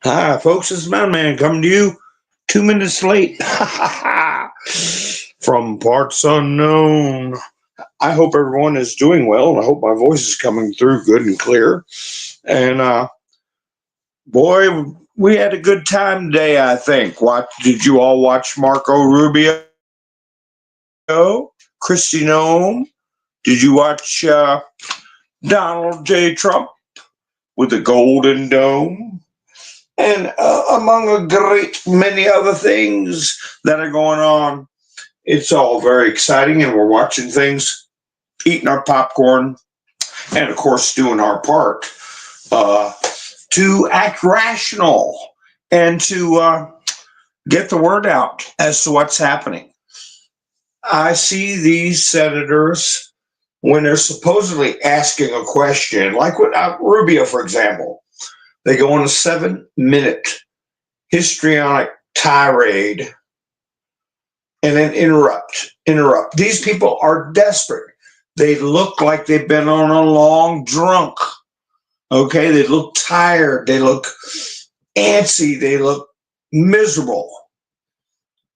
Hi, folks. It's Mountain Man coming to you 2 minutes late from parts unknown. I hope everyone is doing well, and I hope my voice is coming through good and clear. And boy, we had a good time today. I think. Did you all watch Marco Rubio, Christy Nome? Did you watch Donald J. Trump with the Golden Dome? And among a great many other things that are going on. It's all very exciting, and we're watching things, eating our popcorn, and of course, doing our part uh, to act rational and to get the word out as to what's happening. I see these senators when they're supposedly asking a question, like with Rubio, for example. They go on a 7-minute histrionic tirade and then interrupt. These people are desperate. They look like they've been on a long drunk. Okay, they look tired. They look antsy. They look miserable.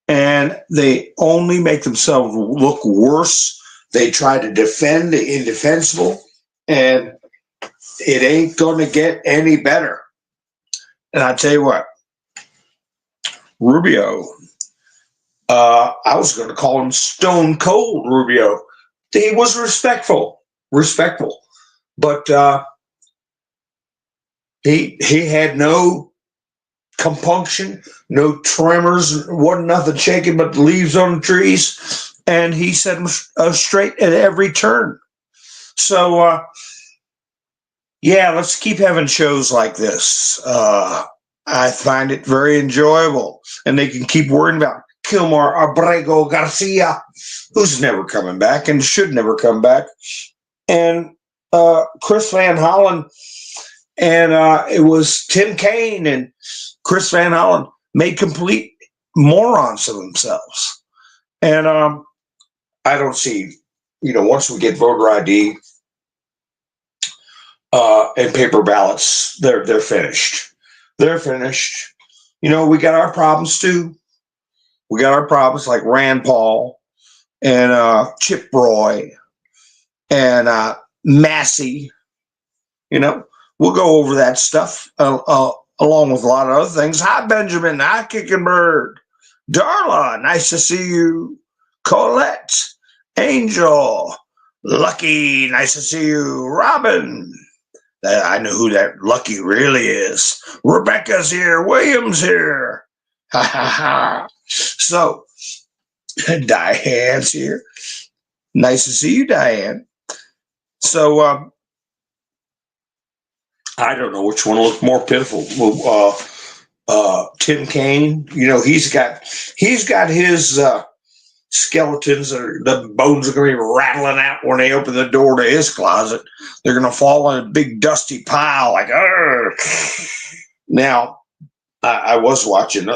And they only make themselves look worse. They try to defend the indefensible, and it ain't going to get any better. And I tell you what, Rubio, I was going to call him Stone Cold Rubio. He was respectful, but he had no compunction, no tremors, wasn't nothing shaking but the leaves on the trees, and he set him straight at every turn. So yeah, let's keep having shows like this. I find it very enjoyable, and they can keep worrying about Kilmar Abrego Garcia, who's never coming back and should never come back, and Chris Van Hollen, and it was Tim Kaine and Chris Van Hollen made complete morons of themselves. And I don't see, once we get voter ID and paper ballots, they're finished. They're finished. We got our problems too. We got our problems like Rand Paul and Chip Roy and Massey. We'll go over that stuff along with a lot of other things. Hi, Benjamin. Hi, Kicking Bird. Darla, nice to see you. Colette, Angel, Lucky, nice to see you. Robin, I know who that Lucky really is. Rebecca's here. William's here. Ha ha ha. So, Diane's here. Nice to see you, Diane. So, I don't know which one looked more pitiful. Tim Kaine, he's got his skeletons, or the bones are going to be rattling out when they open the door to his closet. They're going to fall in a big dusty pile, like, Argh. Now, I was watching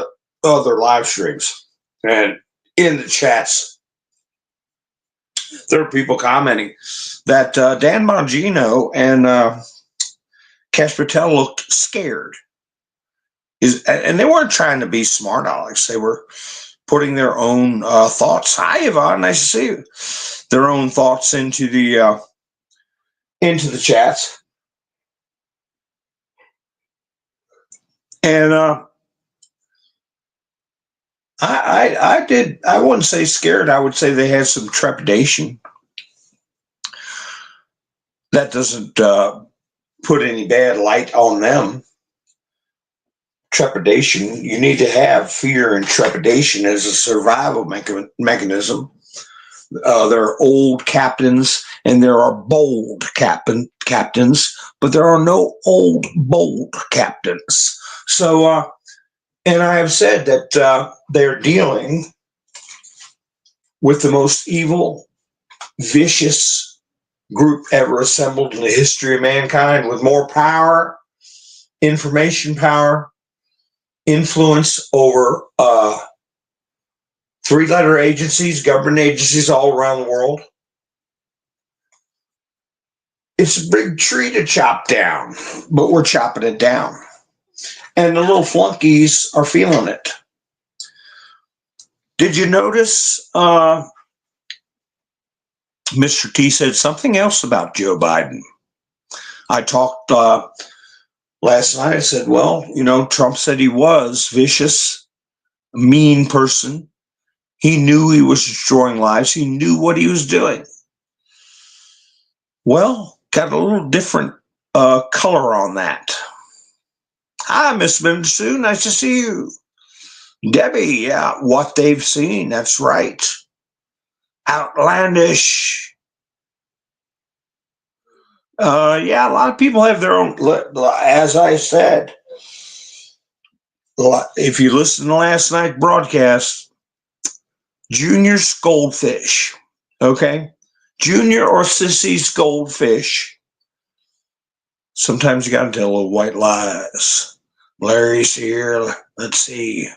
other live streams, and in the chats, there are people commenting that Dan Bongino and Cash Patel looked scared. And they weren't trying to be smart Alex. They were putting their own thoughts. Hi, Yvonne. Nice to see you. Their own thoughts into the chats. And I wouldn't say scared. I would say they had some trepidation. That doesn't put any bad light on them. Trepidation, you need to have fear and trepidation as a survival mechanism. There are old captains and there are bold captains, but there are no old, bold captains. So, and I have said that they're dealing with the most evil, vicious group ever assembled in the history of mankind, with more power, information power, influence over 3-letter agencies, government agencies all around the world. It's a big tree to chop down, but we're chopping it down. and the little flunkies are feeling it. Did you notice Mr. T said something else about Joe Biden? I talked last night. I said, well, Trump said he was vicious, mean person. He knew he was destroying lives. He knew what he was doing. Well, got a little different color on that. Hi, Miss Sue. Nice to see you. Debbie, yeah, what they've seen. That's right. Outlandish. Yeah, a lot of people have their own, as I said, if you listen to last night's broadcast, Junior's goldfish, okay? Junior or Sissy's goldfish. Sometimes you got to tell little white lies. Larry's here. Let's see.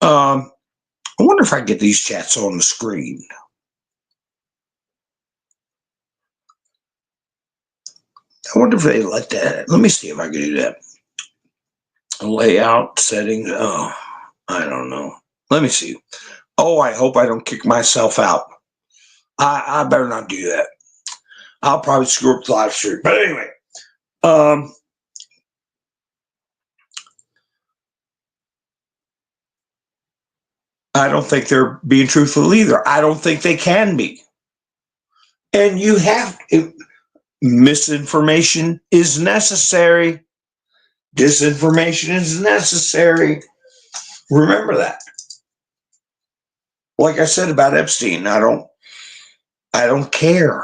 I wonder if I can get these chats on the screen. I wonder if they let that. Let me see if I can do that. Layout settings. Oh, I don't know. Let me see. Oh, I hope I don't kick myself out. I better not do that. I'll probably screw up the live stream. But anyway, I don't think they're being truthful either. I don't think they can be. And you have misinformation is necessary. Disinformation is necessary. Remember that. Like I said about Epstein, I don't care.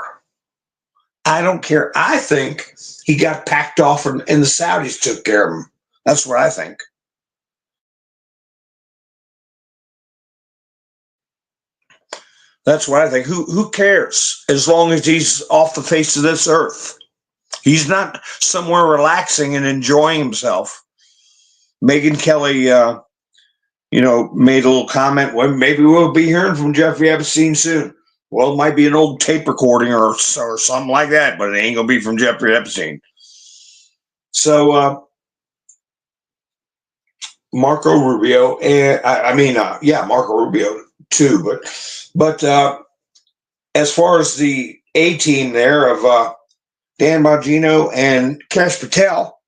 I don't care. I think he got packed off and the Saudis took care of him. That's what I think. That's what I think. Who cares? As long as he's off the face of this earth. He's not somewhere relaxing and enjoying himself. Megyn Kelly, made a little comment. Well, maybe we'll be hearing from Jeffrey Epstein soon. Well, it might be an old tape recording or something like that, but it ain't gonna be from Jeffrey Epstein. So Marco Rubio, and Marco Rubio too. But as far as the A team there of Dan Bongino and Kash Patel,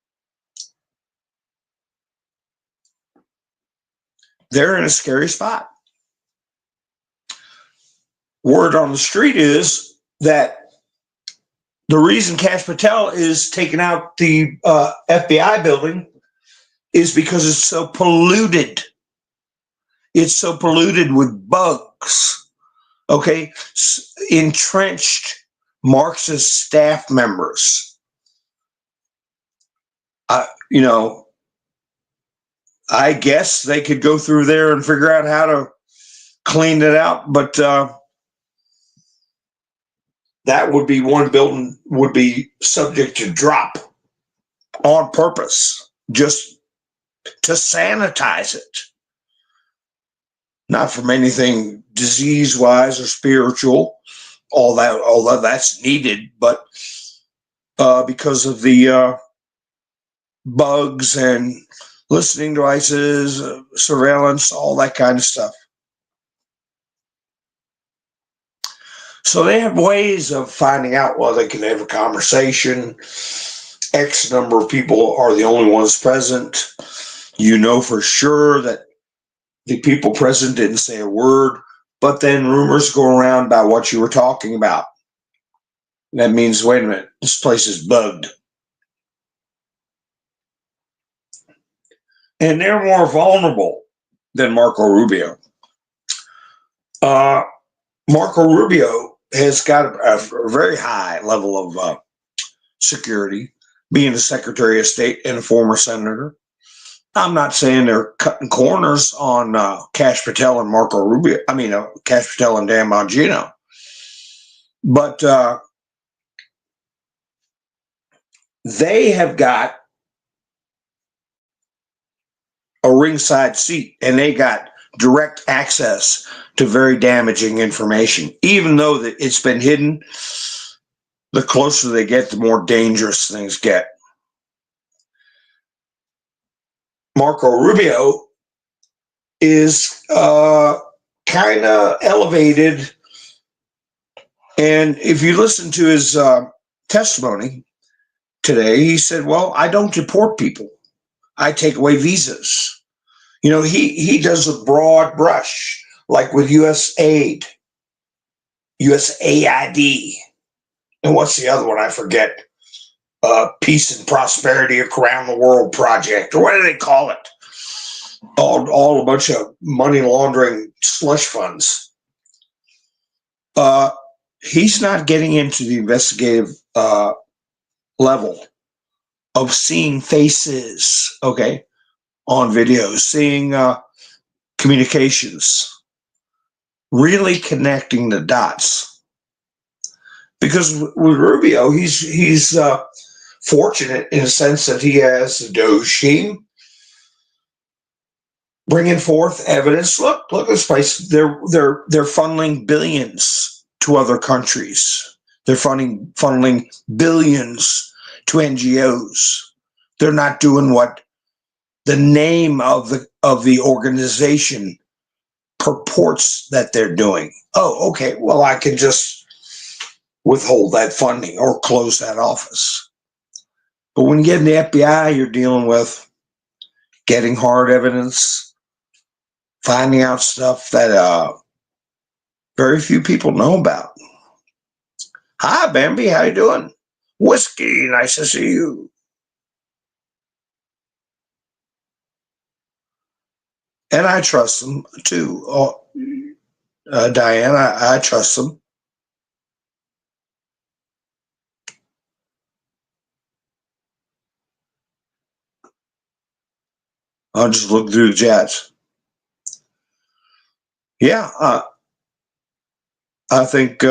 they're in a scary spot. Word on the street is that the reason Kash Patel is taking out the FBI building is because it's so polluted. It's so polluted with bugs, okay? Entrenched Marxist staff members. I guess they could go through there and figure out how to clean it out, but that would be one building would be subject to drop on purpose, just to sanitize it. Not from anything disease-wise or spiritual, although that's needed, but because of the bugs and listening devices, surveillance, all that kind of stuff. So they have ways of finding out whether they can have a conversation. X number of people are the only ones present. You know for sure that the people present didn't say a word, but then rumors go around about what you were talking about. That means, wait a minute, this place is bugged. And they're more vulnerable than Marco Rubio. Marco Rubio has got a very high level of security, being a Secretary of State and a former senator. I'm not saying they're cutting corners on Kash Patel and Marco Rubio. Kash Patel and Dan Bongino. But they have got a ringside seat, and they got direct access to very damaging information. Even though that it's been hidden, the closer they get, the more dangerous things get. Marco Rubio is kind of elevated. And if you listen to his testimony today, he said, well, I don't deport people. I take away visas. You know, he does a broad brush, like with USAID, USAID. And what's the other one? I forget. Peace and Prosperity Around the World Project, or what do they call it? All a bunch of money laundering slush funds. He's not getting into the investigative level of seeing faces, okay, on videos, seeing communications, really connecting the dots. Because with Rubio, he's fortunate in a sense that he has the Doge team bringing forth evidence. Look at this place. They're funneling billions to other countries. They're funneling billions to NGOs. They're not doing what the name of the organization purports that they're doing. Oh, okay. Well, I can just withhold that funding or close that office. But when you get in the FBI, you're dealing with getting hard evidence, finding out stuff that very few people know about. Hi, Bambi, how you doing? Whiskey, nice to see you. And I trust them too. Diane, I trust them. I'll just look through the chats. Yeah, I think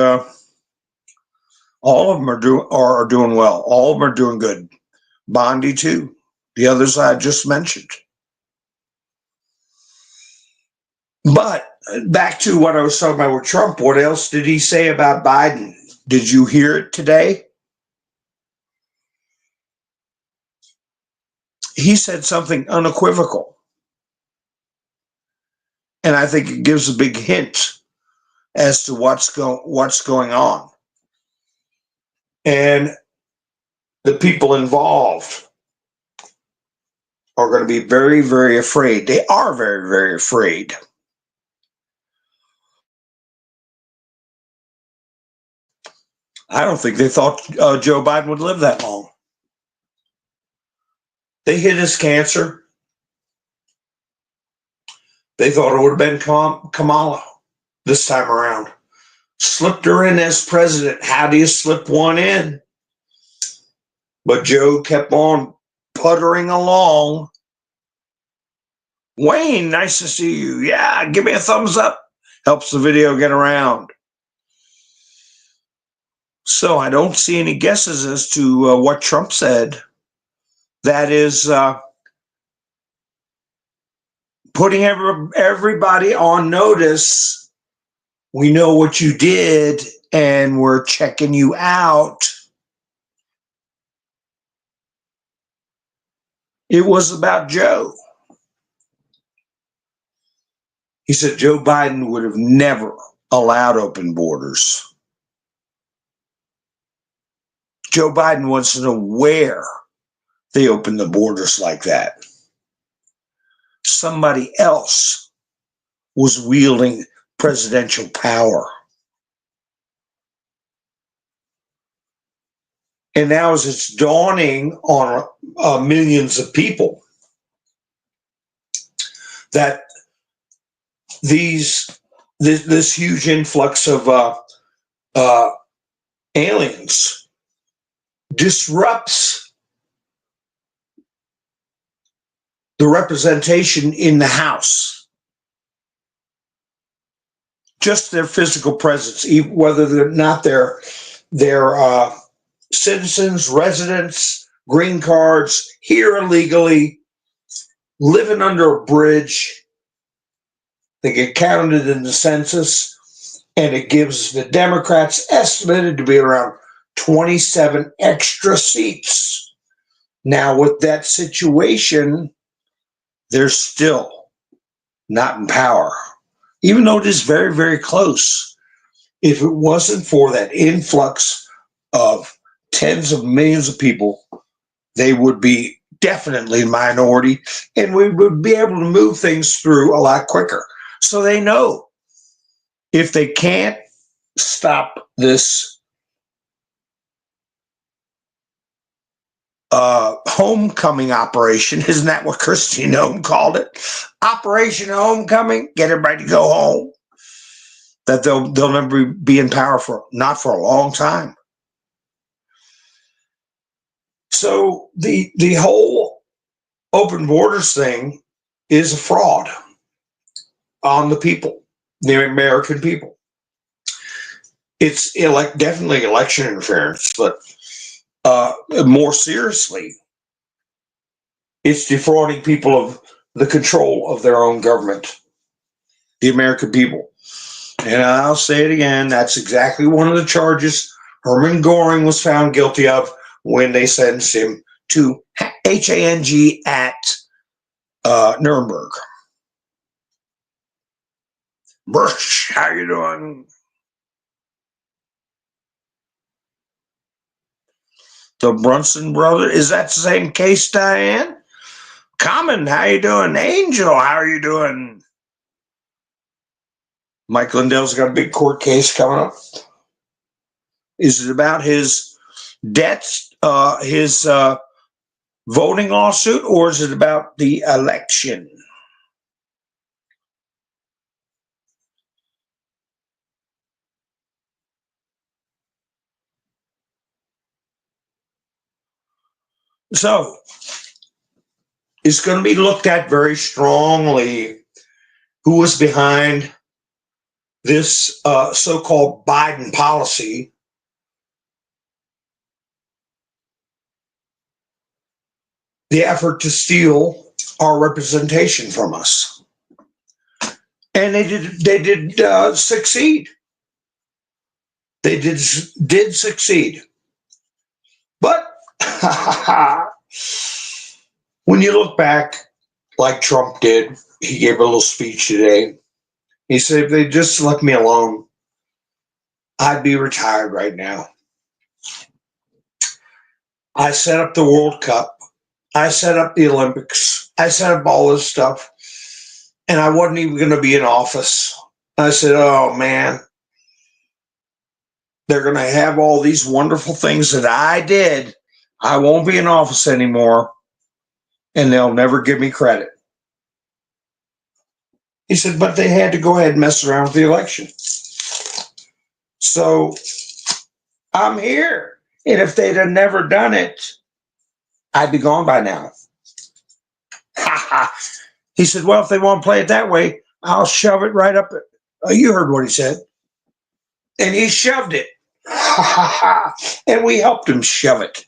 all of them are doing well. All of them are doing good. Bondi too. The others I just mentioned. But back to what I was talking about with Trump. What else did he say about Biden? Did you hear it today? He said something unequivocal. And I think it gives a big hint as to what's going on. And the people involved are going to be very, very afraid. They are very, very afraid. I don't think they thought Joe Biden would live that long. They hid his cancer. They thought it would have been Kamala this time around. Slipped her in as president. How do you slip one in? But Joe kept on puttering along. Wayne, nice to see you. Yeah, give me a thumbs up. Helps the video get around. So I don't see any guesses as to what Trump said. That is putting everybody on notice. We know what you did, and we're checking you out. It was about Joe. He said Joe Biden would have never allowed open borders. Joe Biden wants to know where they opened the borders like that. Somebody else was wielding presidential power. And now as it's dawning on millions of people that this huge influx of aliens disrupts the representation in the House. Just their physical presence, even whether they're not their citizens, residents, green cards, here illegally, living under a bridge. They get counted in the census, and it gives the Democrats estimated to be around 27 extra seats. Now, with that situation, they're still not in power, even though it is very, very close. If it wasn't for that influx of tens of millions of people, they would be definitely minority, and we would be able to move things through a lot quicker. So they know if they can't stop this homecoming operation, isn't that what Christy Nome called it? Operation Homecoming, get everybody to go home. That they'll never be in power for not for a long time. So the whole open borders thing is a fraud on the people, the American people. It's definitely election interference, but more seriously, it's defrauding people of the control of their own government, the American people. And I'll say it again, that's exactly one of the charges Hermann Goring was found guilty of when they sentenced him to hang at Nuremberg. Brush, how you doing? The Brunson brother, is that the same case, Diane? Common, how you doing? Angel, how are you doing? Mike Lindell's got a big court case coming up. Is it about his debts, his voting lawsuit, or is it about the election? So it's going to be looked at very strongly who was behind this so-called Biden policy. The effort to steal our representation from us. And they did succeed. They did succeed. But when you look back, like Trump did, he gave a little speech today. He said, if they just left me alone, I'd be retired right now. I set up the World Cup. I set up the Olympics. I set up all this stuff. And I wasn't even going to be in office. I said, oh, man, they're going to have all these wonderful things that I did. I won't be in office anymore, and they'll never give me credit. He said, but they had to go ahead and mess around with the election. So I'm here. And if they'd have never done it, I'd be gone by now. He said, well, if they want to play it that way, I'll shove it right up. You heard what he said. And he shoved it. And we helped him shove it.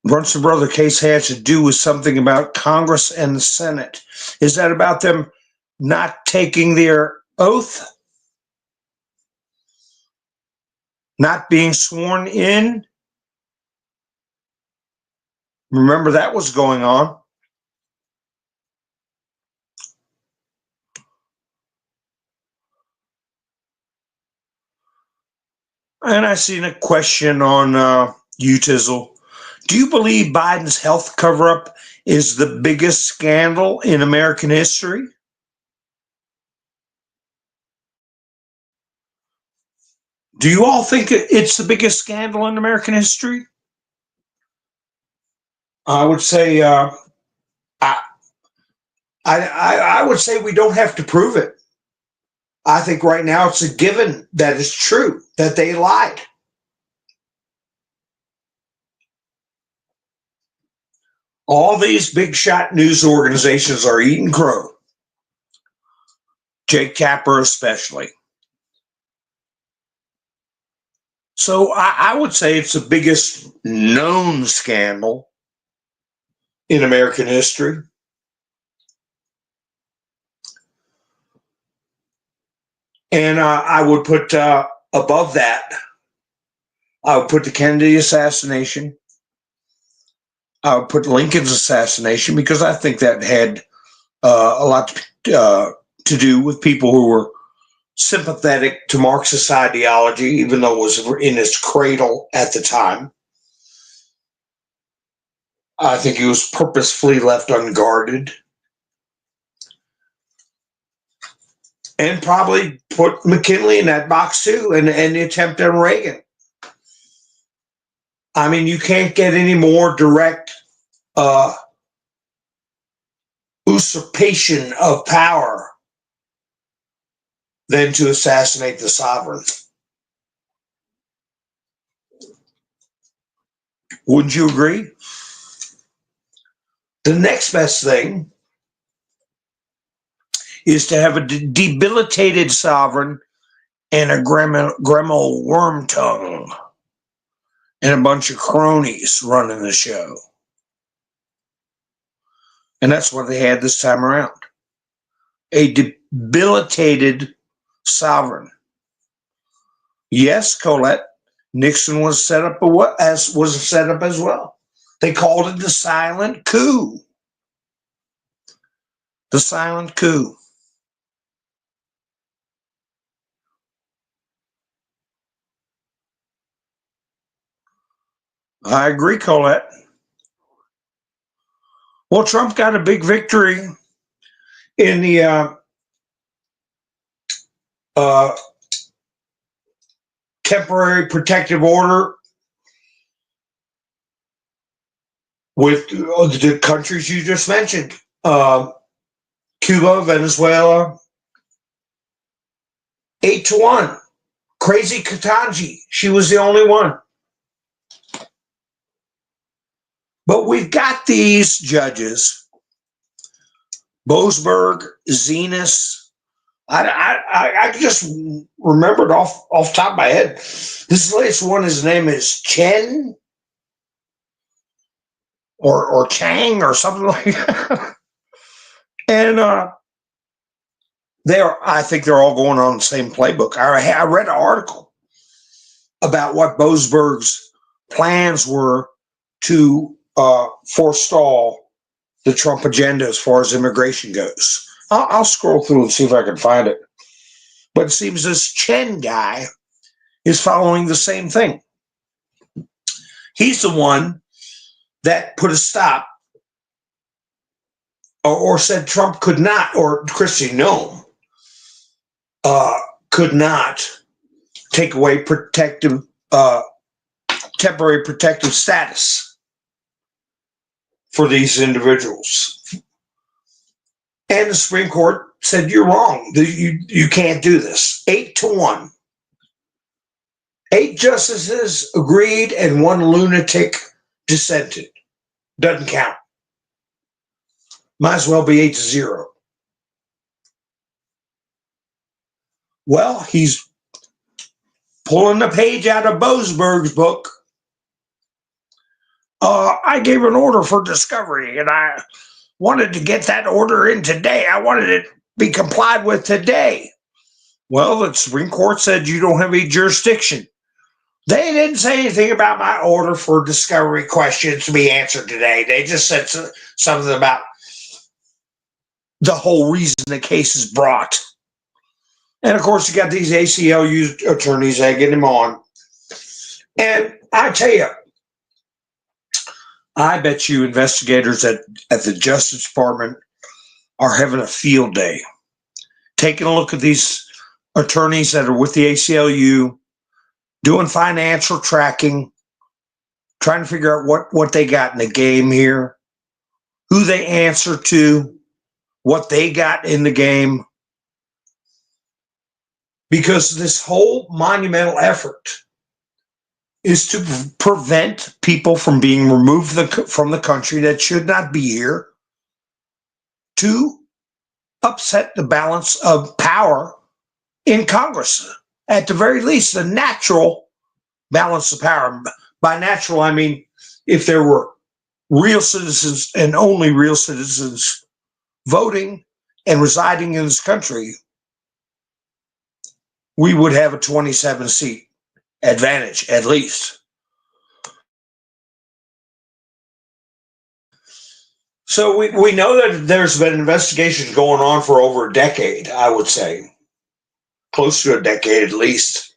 Brunson brother case has to do with something about Congress and the Senate. Is that about them not taking their oath? Not being sworn in? Remember that was going on. And I seen a question on Utizzle. Do you believe Biden's health cover-up is the biggest scandal in American history? Do you all think it's the biggest scandal in American history? I would say, I would say we don't have to prove it. I think right now it's a given that it's true, that they lied. All these big shot news organizations are eating crow. Jake Tapper especially. So I would say it's the biggest known scandal in American history. And I would put Above that, I would put the Kennedy assassination. I would put Lincoln's assassination because I think that had a lot to do with people who were sympathetic to Marxist ideology, even though it was in its cradle at the time. I think he was purposefully left unguarded. And probably put McKinley in that box too, and the attempt on Reagan. I mean, you can't get any more direct usurpation of power than to assassinate the sovereign. Wouldn't you agree? The next best thing is to have a debilitated sovereign and a Gremel worm tongue and a bunch of cronies running the show. And that's what they had this time around. A debilitated sovereign. Yes, Colette, Nixon was set up as well. They called it the silent coup. The silent coup. I agree, Colette. Well, Trump got a big victory in the temporary protective order with the countries you just mentioned, Cuba, Venezuela, 8-1. Crazy Katanji, she was the only one. But we've got these judges, Boasberg, Zenas. I just remembered off the top of my head. This latest one, his name is Chen or Chang or something like that. And I think they're all going on the same playbook. I read an article about what Boasberg's plans were to forestall the Trump agenda as far as immigration goes. I'll scroll through and see if I can find it. But it seems this Chen guy is following the same thing. He's the one that put a stop or said Trump could not, or Kristi Noem could not take away temporary protective status for these individuals. And the Supreme Court said, you're wrong. You can't do this. 8-1. 8 justices agreed and 1 lunatic dissented. Doesn't count. Might as well be 8-0. Well, he's pulling the page out of Boasberg's book. I gave an order for discovery, and I wanted to get that order in today. I wanted it to be complied with today. Well, the Supreme Court said you don't have any jurisdiction. They didn't say anything about my order for discovery questions to be answered today. They just said something about the whole reason the case is brought. And of course, you got these ACLU attorneys egging him on. And I tell you, I bet you investigators at the Justice Department are having a field day, taking a look at these attorneys that are with the ACLU, doing financial tracking, trying to figure out what they got in the game here, who they answer to, what they got in the game. Because this whole monumental effort is to prevent people from being removed from the country that should not be here, to upset the balance of power in Congress. At the very least, the natural balance of power. By natural, I mean if there were real citizens and only real citizens voting and residing in this country, we would have a 27-seat advantage at least. So we know that there's been investigations going on for over a decade, I would say, close to a decade at least,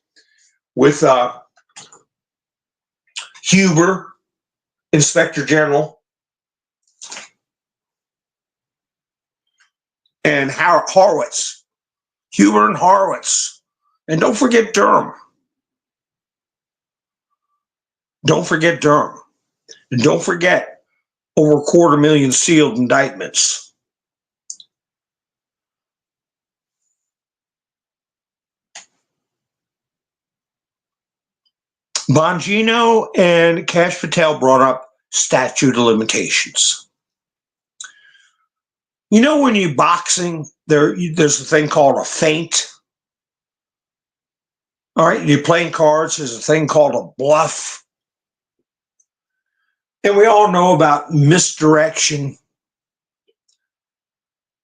with Huber, Inspector General, and Horowitz, Huber and Horowitz, and don't forget Durham. Don't forget Durham, and don't forget over 250,000 sealed indictments. Bongino and Cash Patel brought up statute of limitations. You know, when you boxing, there's a thing called a feint. All right, you're playing cards, there's a thing called a bluff. And we all know about misdirection.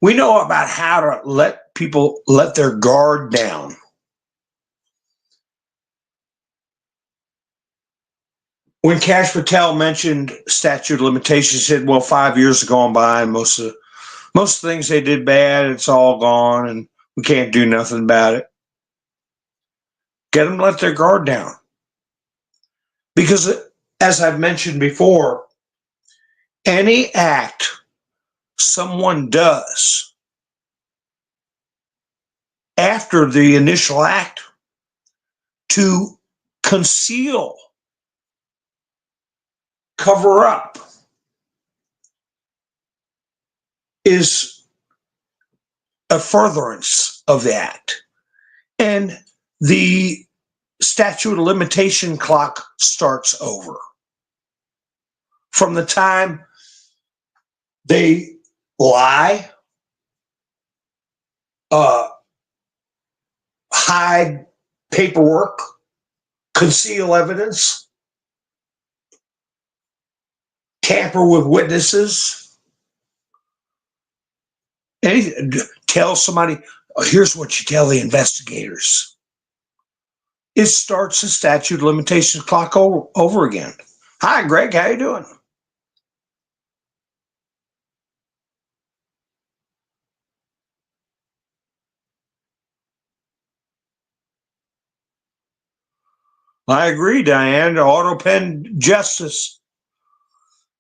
We know about how to let people let their guard down. When Cash Patel mentioned statute of limitations, he said, well, 5 years have gone by and most of the things they did bad, it's all gone and we can't do nothing about it. Get them to let their guard down. Because as I've mentioned before, any act someone does after the initial act to conceal, cover up, is a furtherance of the act. And the statute of limitation clock starts over. From the time they lie, hide paperwork, conceal evidence, tamper with witnesses, anything, tell somebody, here's what you tell the investigators. It starts the statute of limitations clock over again. Hi, Greg, how you doing? I agree, Diane. Auto pen justice.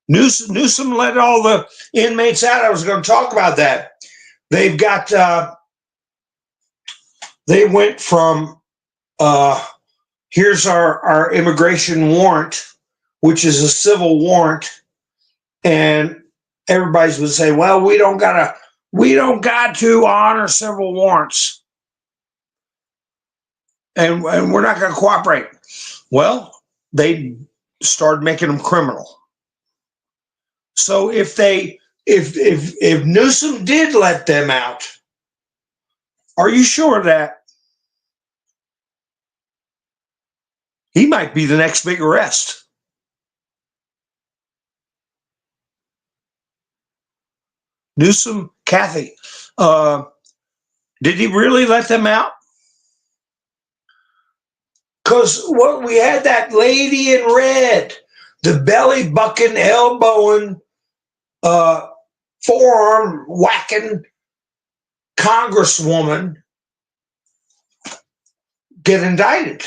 Newsom let all the inmates out. I was going to talk about that. They've got, they went from, here's our immigration warrant, which is a civil warrant. And everybody's would say, well, we don't got to honor civil warrants. And we're not going to cooperate. Well, they started making them criminal. So if Newsom did let them out, are you sure that he might be the next big arrest? Newsom, Kathy, did he really let them out? Because what we had, that lady in red, the belly bucking, elbowing, forearm whacking congresswoman get indicted.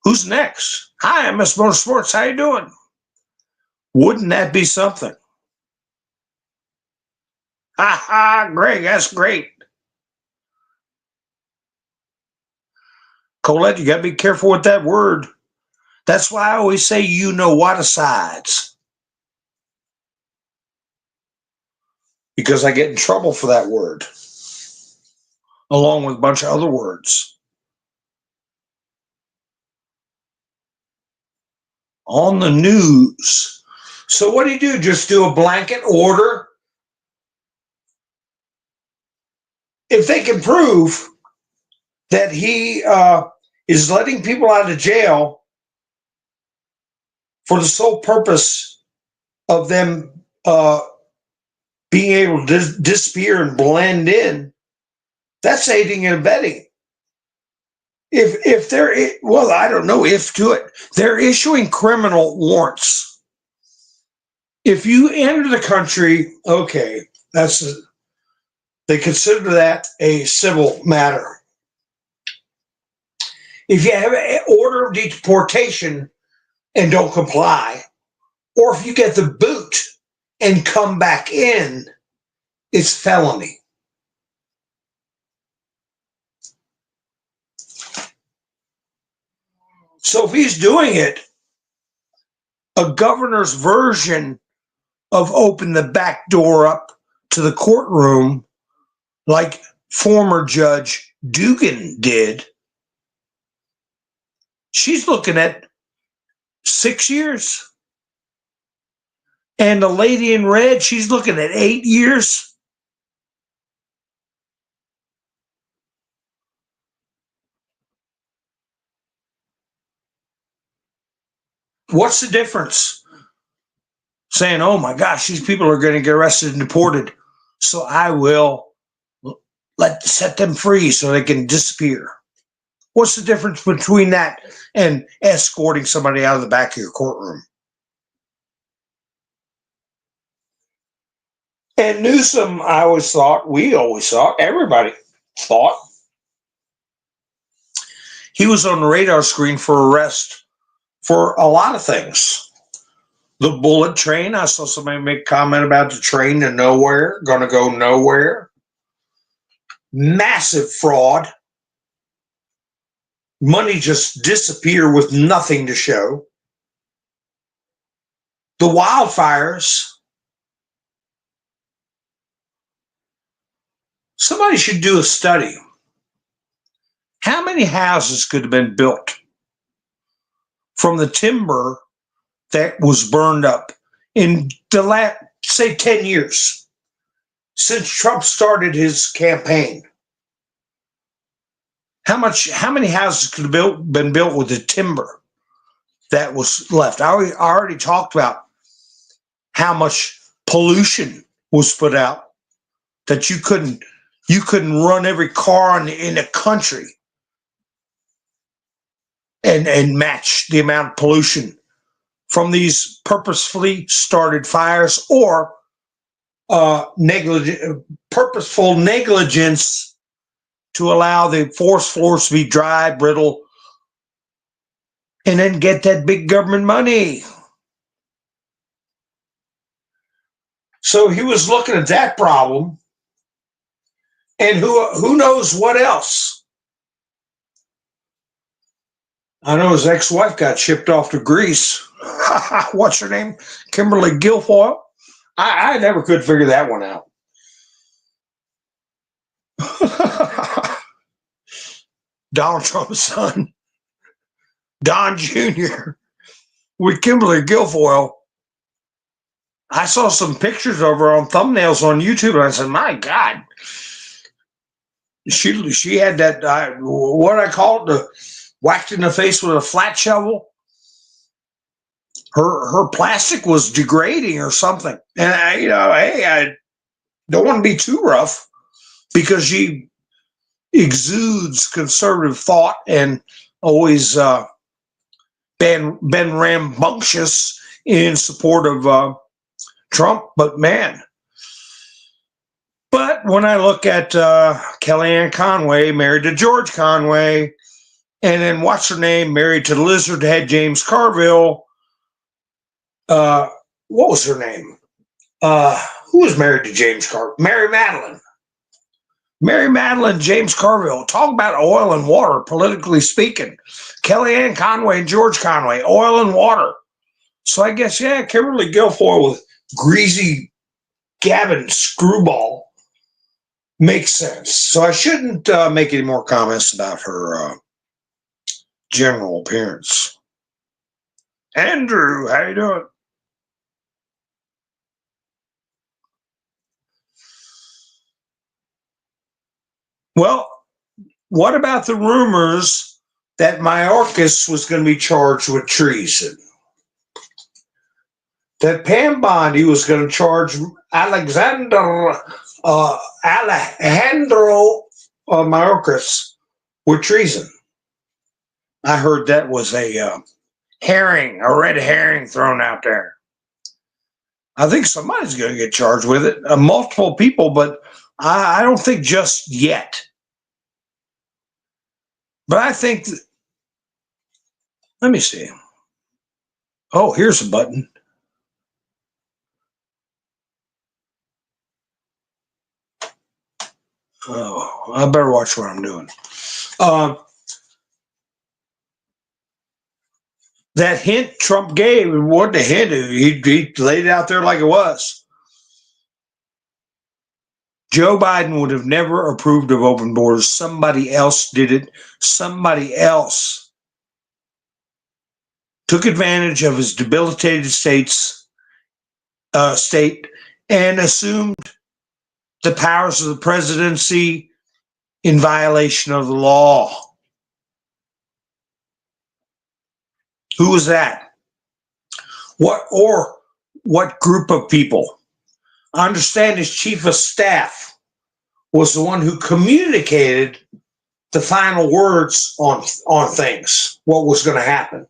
Who's next? Hi, I'm Miss Motorsports. How you doing? Wouldn't that be something? Ha ha, Greg, that's great. Colette, you got to be careful with that word. That's why I always say, you know what asides. Because I get in trouble for that word, along with a bunch of other words. On the news. So what do? Just do a blanket order? If they can prove that he is letting people out of jail for the sole purpose of them being able to disappear and blend in, that's aiding and abetting. If they're, well, I don't know if to it. They're issuing criminal warrants. If you enter the country, okay, they consider that a civil matter. If you have an order of deportation and don't comply, or if you get the boot and come back in, it's felony. So if he's doing it, a governor's version of open the back door up to the courtroom, like former Judge Dugan did, she's looking at 6 years. And the lady in red, she's looking at 8 years. What's the difference? Saying, oh my gosh, these people are going to get arrested and deported, so I will set them free so they can disappear. What's the difference between that and escorting somebody out of the back of your courtroom? And Newsom, we always thought, everybody thought, he was on the radar screen for arrest for a lot of things. The bullet train, I saw somebody make a comment about the train to nowhere, going to go nowhere. Massive fraud. Money just disappear with nothing to show. The wildfires. Somebody should do a study. How many houses could have been built from the timber that was burned up in the last, say, 10 years since Trump started his campaign? How many houses could have been built with the timber that was left? I already talked about how much pollution was put out that you couldn't run every car in the country and match the amount of pollution from these purposefully started fires or purposeful negligence to allow the forest floors to be dry, brittle, and then get that big government money. So he was looking at that problem, and who knows what else. I know his ex-wife got shipped off to Greece. What's her name? Kimberly Guilfoyle. I never could figure that one out. Donald Trump's son, Don Jr., with Kimberly Guilfoyle. I saw some pictures of her on thumbnails on YouTube, and I said, my God. She had that, what I call it, whacked in the face with a flat shovel. Her plastic was degrading or something. And I don't want to be too rough because she exudes conservative thought and always been rambunctious in support of Trump. But man, but when I look at Kellyanne Conway, married to George Conway, and then what's her name, married to the Lizardhead James Carville. What was her name? Who was married to James Carville? Mary Madeline. Mary Madeline, James Carville. Talk about oil and water, politically speaking. Kellyanne Conway and George Conway, oil and water. So I guess, yeah, Kimberly Guilfoyle with greasy Gavin Screwball makes sense. So I shouldn't make any more comments about her general appearance. Andrew, how you doing? Well, what about the rumors that Mayorkas was going to be charged with treason? that Pam Bondi was going to charge Alexandro Mayorkas with treason. I heard that was a herring, a red herring thrown out there. I think somebody's going to get charged with it, multiple people, but I don't think just yet. But I think, let me see. Oh, here's a button. Oh, I better watch what I'm doing. That hint Trump gave, what the hint, he laid it out there like it was. Joe Biden would have never approved of open borders. Somebody else did it. Somebody else took advantage of his debilitated state and assumed the powers of the presidency in violation of the law. Who was that? What group of people? I understand his chief of staff was the one who communicated the final words on things, what was going to happen.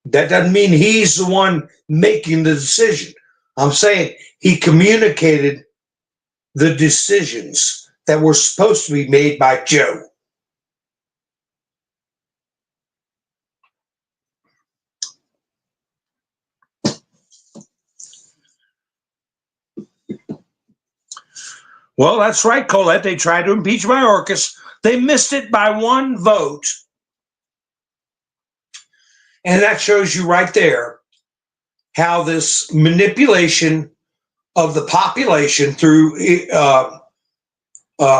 That doesn't mean he's the one making the decision. I'm saying he communicated the decisions that were supposed to be made by Joe. Well, that's right, Colette. They tried to impeach Mayorkas. They missed it by one vote. And that shows you right there how this manipulation of the population through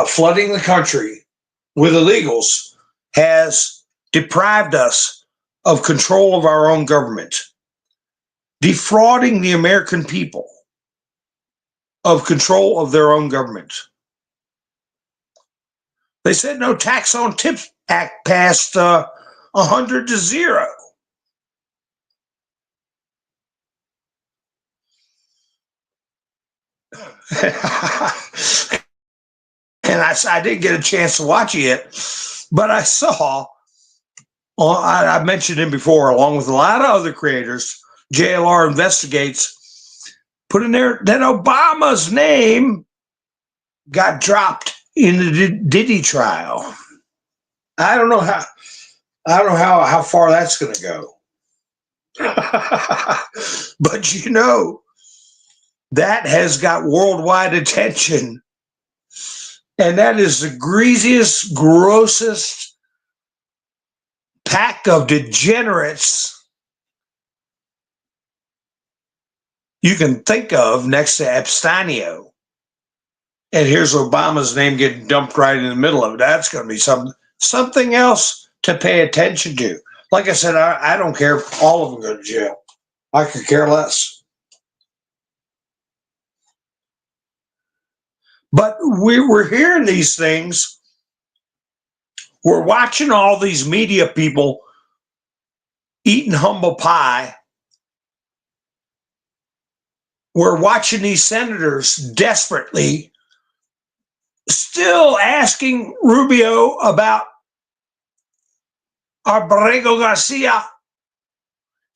flooding the country with illegals has deprived us of control of our own government, defrauding the American people of control of their own government. They said no tax on tips act passed 100-0. And I didn't get a chance to watch it yet, but I saw, I mentioned him before, along with a lot of other creators, JLR Investigates, put in there that Obama's name got dropped in the Diddy trial. I don't know how far that's going to go. But you know, that has got worldwide attention. And that is the greasiest, grossest pack of degenerates you can think of next to Epsteinio. And here's Obama's name getting dumped right in the middle of it. That's going to be something else to pay attention to. Like I said, I don't care if all of them go to jail. I could care less. But we're hearing these things. We're watching all these media people eating humble pie. We're watching these senators desperately still asking Rubio about Abrego Garcia,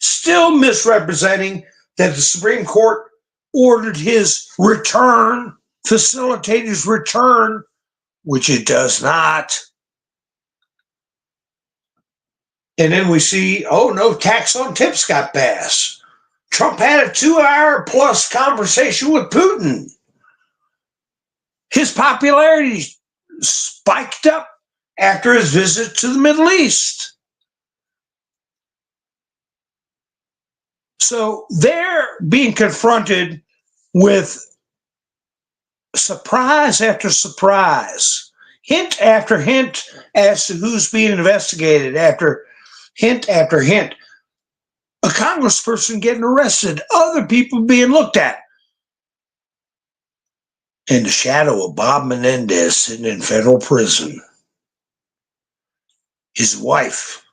still misrepresenting that the Supreme Court ordered his return, facilitate his return, which it does not. And then we see, oh, no tax on tips got passed. Trump had a 2-hour plus conversation with Putin. His popularity spiked up after his visit to the Middle East. So they're being confronted with surprise after surprise, hint after hint as to who's being investigated, after hint. A congressperson getting arrested, other people being looked at. In the shadow of Bob Menendez sitting in federal prison. His wife,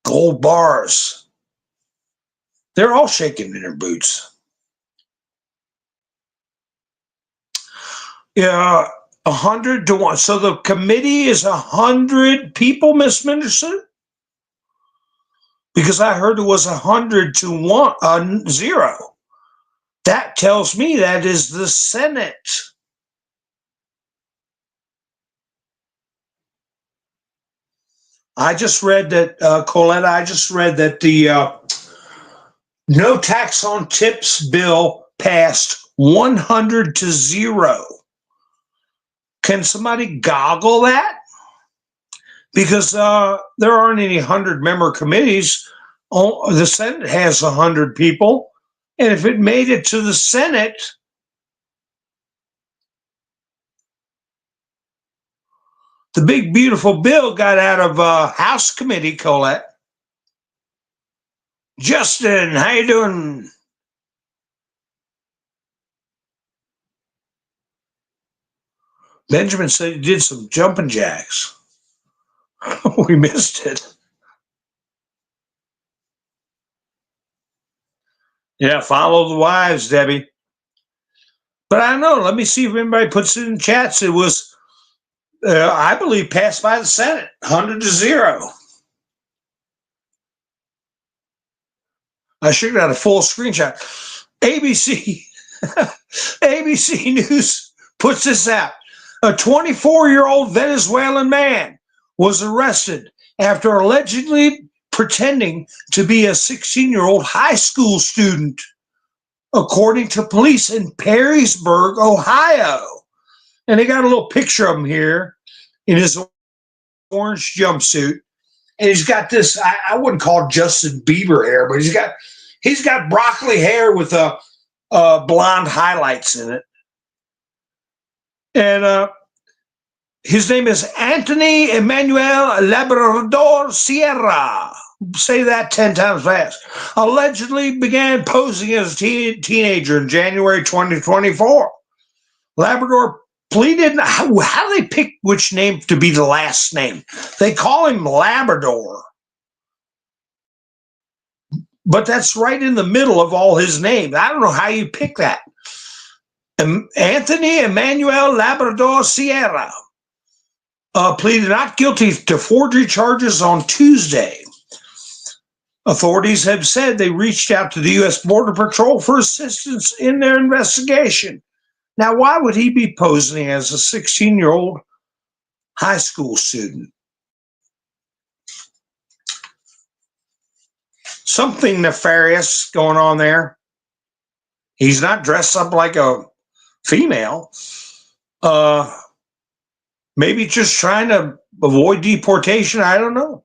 gold bars, They're all shaking in their boots. Yeah, 100 to 1. So the committee is 100 people, Miss Menderson? Because I heard it was 100 to 0. That tells me that is the Senate. I just read that, Colette, I just read that the no tax on tips bill passed 100 to 0. Can somebody goggle that? Because there aren't any 100-member committees. The Senate has 100 people. And if it made it to the Senate, the big, beautiful bill got out of House Committee, Colette. Justin, how you doing? Benjamin said he did some jumping jacks. We missed it. Yeah, follow the wives, Debbie. But I don't know. Let me see if anybody puts it in chats. It was, I believe, passed by the Senate, 100 to 0. I should have got a full screenshot. ABC, ABC News puts this out. A 24-year-old Venezuelan man was arrested after allegedly pretending to be a 16-year-old high school student, according to police in Perrysburg, Ohio. And they got a little picture of him here in his orange jumpsuit. And he's got this, I wouldn't call it Justin Bieber hair, but he's got broccoli hair with blonde highlights in it. And his name is Anthony Emmanuel Labrador Sierra. Say that 10 times fast. Allegedly began posing as a teenager in January 2024. Labrador pleaded. How do they pick which name to be the last name? They call him Labrador. But that's right in the middle of all his names. I don't know how you pick that. Anthony Emmanuel Labrador Sierra pleaded not guilty to forgery charges on Tuesday. Authorities have said they reached out to the U.S. Border Patrol for assistance in their investigation. Now, why would he be posing as a 16-year-old high school student? Something nefarious going on there. He's not dressed up like a female. Maybe just trying to avoid deportation. I don't know.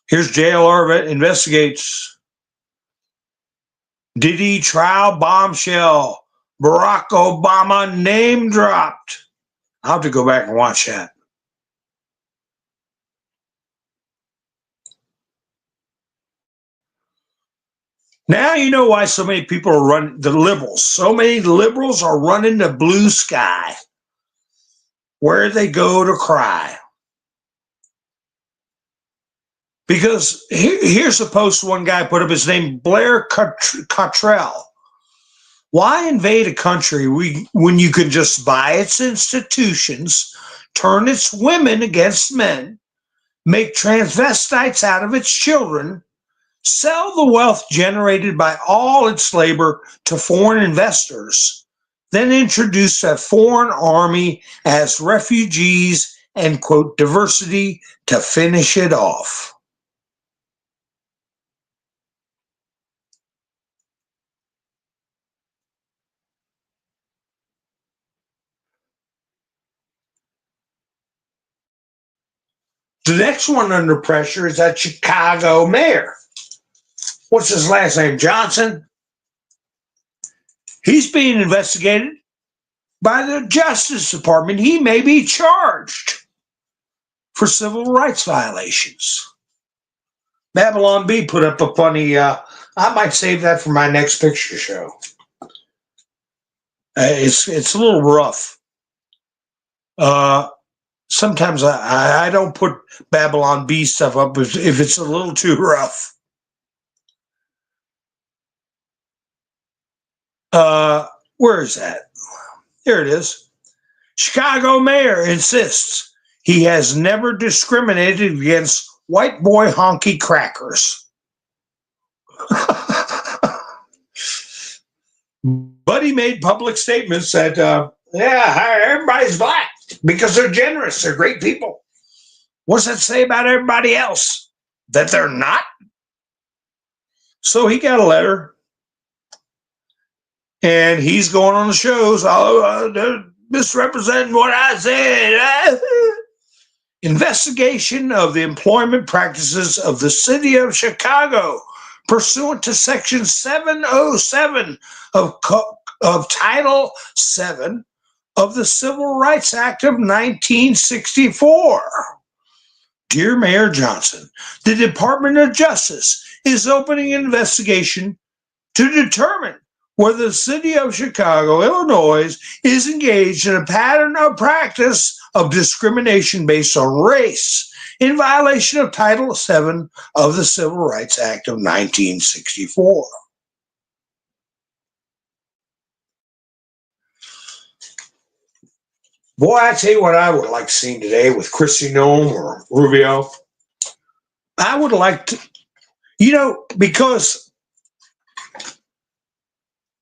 Here's JLR investigates. Diddy trial bombshell. Barack Obama name dropped. I'll have to go back and watch that. Now you know why so many people are running, the liberals. So many liberals are running the blue sky. Where they go to cry. Because here's a post one guy put up, his name, Blair Cottrell. Why invade a country when you can just buy its institutions, turn its women against men, make transvestites out of its children, sell the wealth generated by all its labor to foreign investors, then introduce a foreign army as refugees and, quote, diversity to finish it off? The next one under pressure is that Chicago mayor. What's his last name? Johnson? He's being investigated by the Justice Department. He may be charged for civil rights violations. Babylon B put up a funny, I might save that for my next picture show. It's a little rough. Sometimes I don't put Babylon B stuff up if it's a little too rough. Where is that? Here it is. Chicago mayor insists he has never discriminated against white boy honky crackers. But he made public statements that, everybody's black because they're generous. They're great people. What's that say about everybody else? That they're not? So he got a letter, and he's going on the shows. They're misrepresenting what I said. Investigation of the employment practices of the city of Chicago pursuant to Section 707 of Title VII of the Civil Rights Act of 1964. Dear Mayor Johnson, the Department of Justice is opening an investigation to determine whether the city of Chicago, Illinois, is engaged in a pattern of practice of discrimination based on race in violation of Title VII of the Civil Rights Act of 1964. Boy, I tell you what I would like to see today with Kristi Noem or Rubio. I would like to, because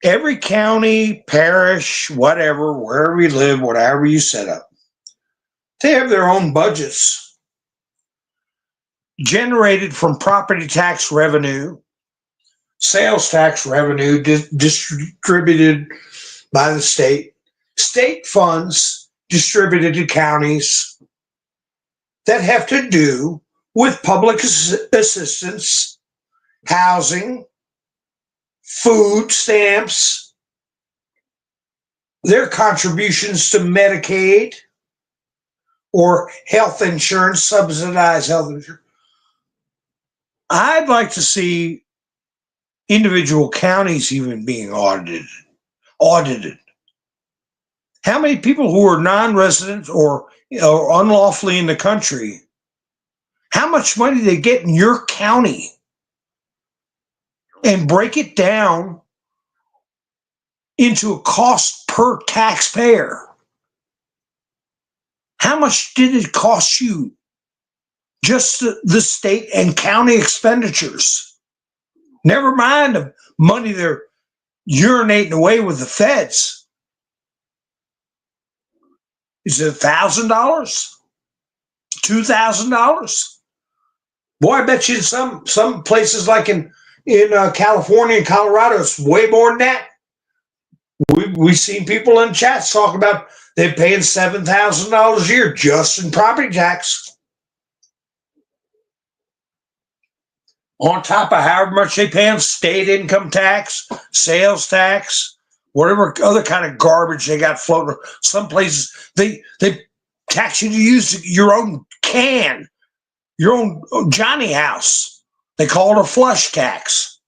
every county, parish, whatever, wherever you live, whatever you set up, they have their own budgets generated from property tax revenue, sales tax revenue distributed by the state funds distributed to counties that have to do with public assistance, housing, food stamps, their contributions to Medicaid or health insurance, subsidized health insurance. I'd like to see individual counties even being audited. How many people who are non-residents or unlawfully in the country, how much money they get in your county? And break it down into a cost per taxpayer. How much did it cost you? Just the state and county expenditures. Never mind the money they're urinating away with the feds. Is it $1,000? $2,000? Boy, I bet you in some places like in California and Colorado, it's way more than that. We've seen people in chats talk about they're paying $7,000 a year just in property tax. On top of however much they pay on state income tax, sales tax, whatever other kind of garbage they got floating. Some places they tax you to use your own can, your own Johnny house. They call it a flush tax.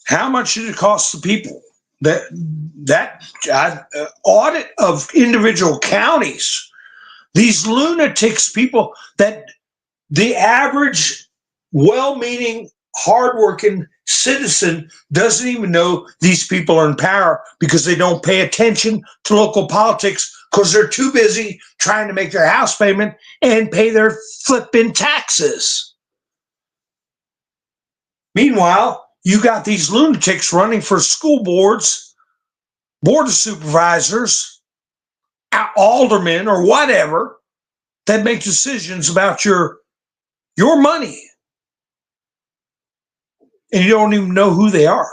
How much did it cost the people? That audit of individual counties, these lunatics, people that the average well-meaning, hardworking citizen doesn't even know these people are in power because they don't pay attention to local politics because they're too busy trying to make their house payment and pay their flipping taxes. Meanwhile, you got these lunatics running for school boards, board of supervisors, aldermen, or whatever that make decisions about your money. And you don't even know who they are.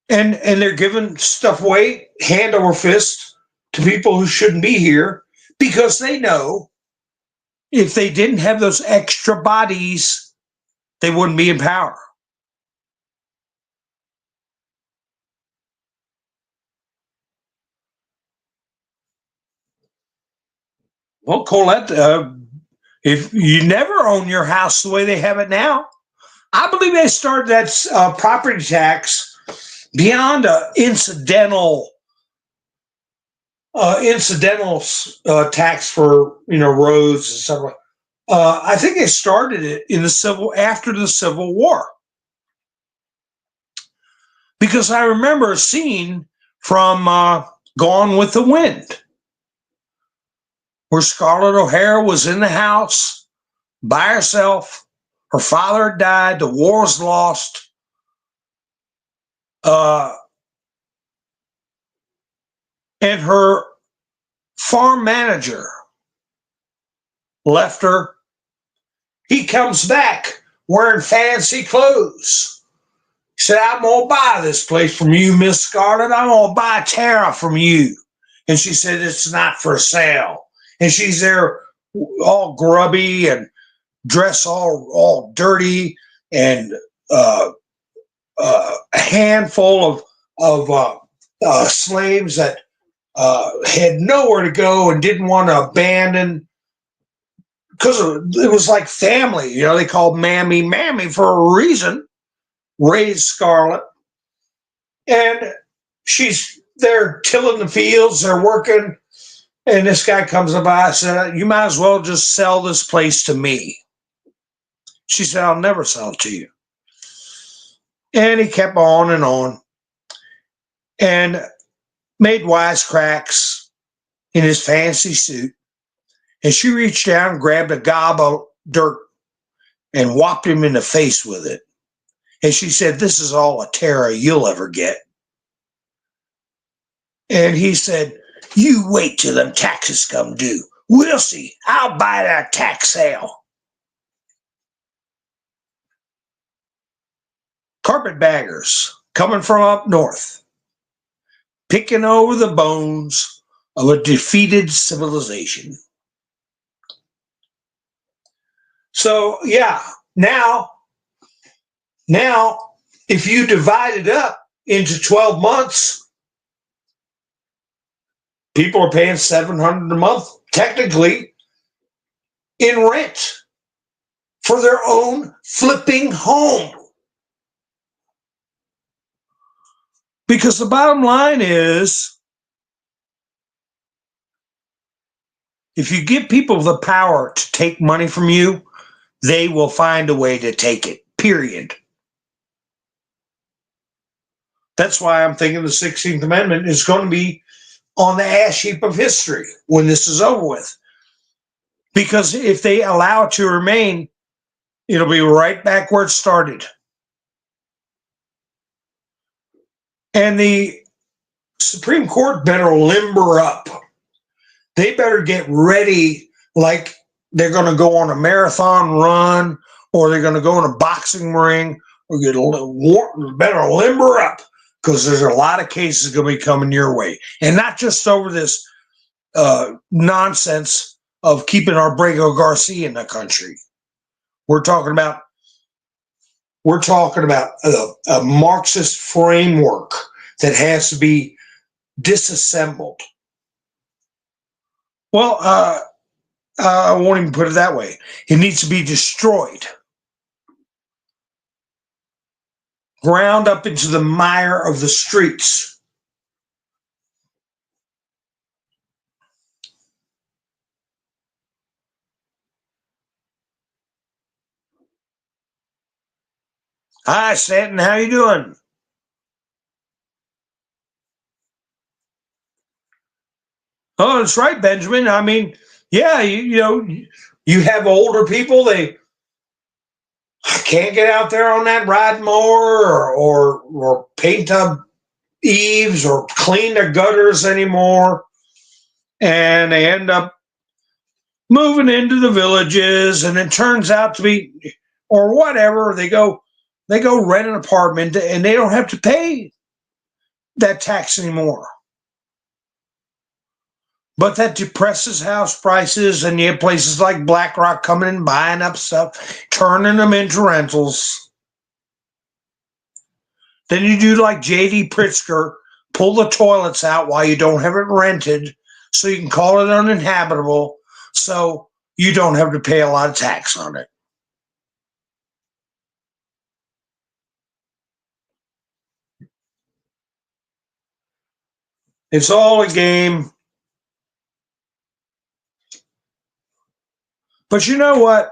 And they're giving stuff away hand over fist to people who shouldn't be here because they know if they didn't have those extra bodies, they wouldn't be in power. Well, Colette, if you never own your house the way they have it now, I believe they started that property tax beyond incidental tax for roads and stuff. I think they started it after the Civil War. Because I remember a scene from Gone with the Wind where Scarlett O'Hara was in the house by herself. Her father had died. The war was lost. And her farm manager left her. He comes back wearing fancy clothes. He said, I'm going to buy this place from you, Miss Scarlett. I'm going to buy Tara from you. And she said, it's not for sale. And she's there all grubby and dressed all dirty and a handful of slaves that had nowhere to go and didn't want to abandon because it was like family. You know, they called Mammy for a reason. Raised Scarlett. And she's there tilling the fields. They're working. And this guy comes by and said, you might as well just sell this place to me. She said, I'll never sell it to you. And he kept on and made wisecracks in his fancy suit. And she reached down and grabbed a gob of dirt and whopped him in the face with it. And she said, this is all a Tara you'll ever get. And he said, you wait till them taxes come due. We'll see. I'll buy that tax sale. Carpetbaggers coming from up north, picking over the bones of a defeated civilization. So, yeah, now, if you divide it up into 12 months, people are paying $700 a month, technically, in rent for their own flipping home. Because the bottom line is, if you give people the power to take money from you, they will find a way to take it, period. That's why I'm thinking the 16th Amendment is going to be on the ash heap of history when this is over with. Because if they allow it to remain, it'll be right back where it started. And the Supreme Court better limber up. They better get ready like they're going to go on a marathon run or they're going to go in a boxing ring or better limber up because there's a lot of cases going to be coming your way. And not just over this nonsense of keeping Abrego Garcia in the country. We're talking about a Marxist framework that has to be disassembled. Well, I won't even put it that way. It needs to be destroyed. Ground up into the mire of the streets. Hi, Stanton. How you doing? Oh, that's right, Benjamin. I mean, yeah, you have older people, they can't get out there on that ride mower or paint up eaves or clean their gutters anymore. And they end up moving into the villages, and it turns out to be, or whatever, they go rent an apartment and they don't have to pay that tax anymore. But that depresses house prices, and you have places like BlackRock coming and buying up stuff, turning them into rentals. Then you do like J.D. Pritzker, pull the toilets out while you don't have it rented, so you can call it uninhabitable, so you don't have to pay a lot of tax on it. It's all a game. But you know what?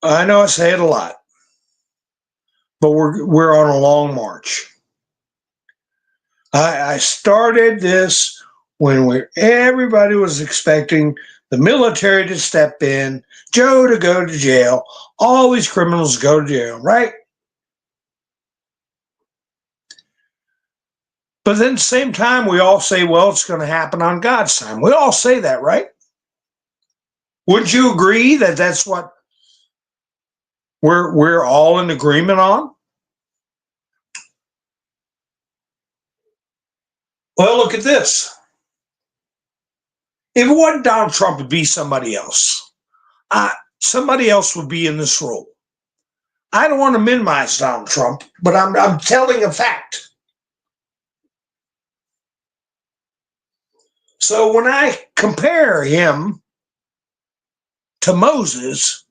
I know I say it a lot, but we're on a long march. I started this when everybody was expecting the military to step in, Joe to go to jail, all these criminals go to jail, right? But then at the same time, we all say, well, it's going to happen on God's time. We all say that, right? Wouldn't you agree that that's what we're all in agreement on? Well, look at this. If it wasn't Donald Trump, it'd be somebody else. Somebody else would be in this role. I don't want to minimize Donald Trump, but I'm telling a fact. So when I compare him to Moses,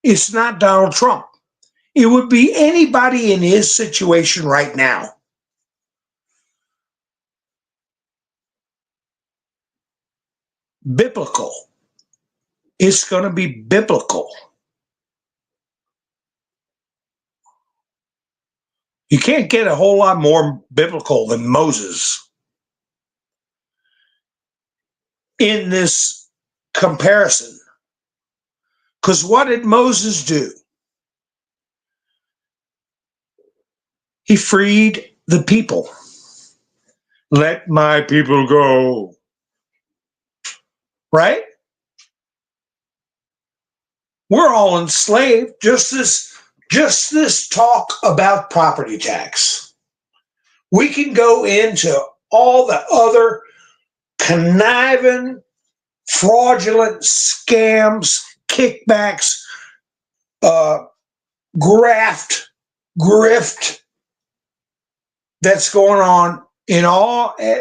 it's not Donald Trump. It would be anybody in his situation right now. Biblical. It's going to be biblical. You can't get a whole lot more biblical than Moses in this comparison. Because what did Moses do? He freed the people. Let my people go. Right? We're all enslaved. Just this talk about property tax. We can go into all the other conniving, fraudulent scams, kickbacks, grift that's going on in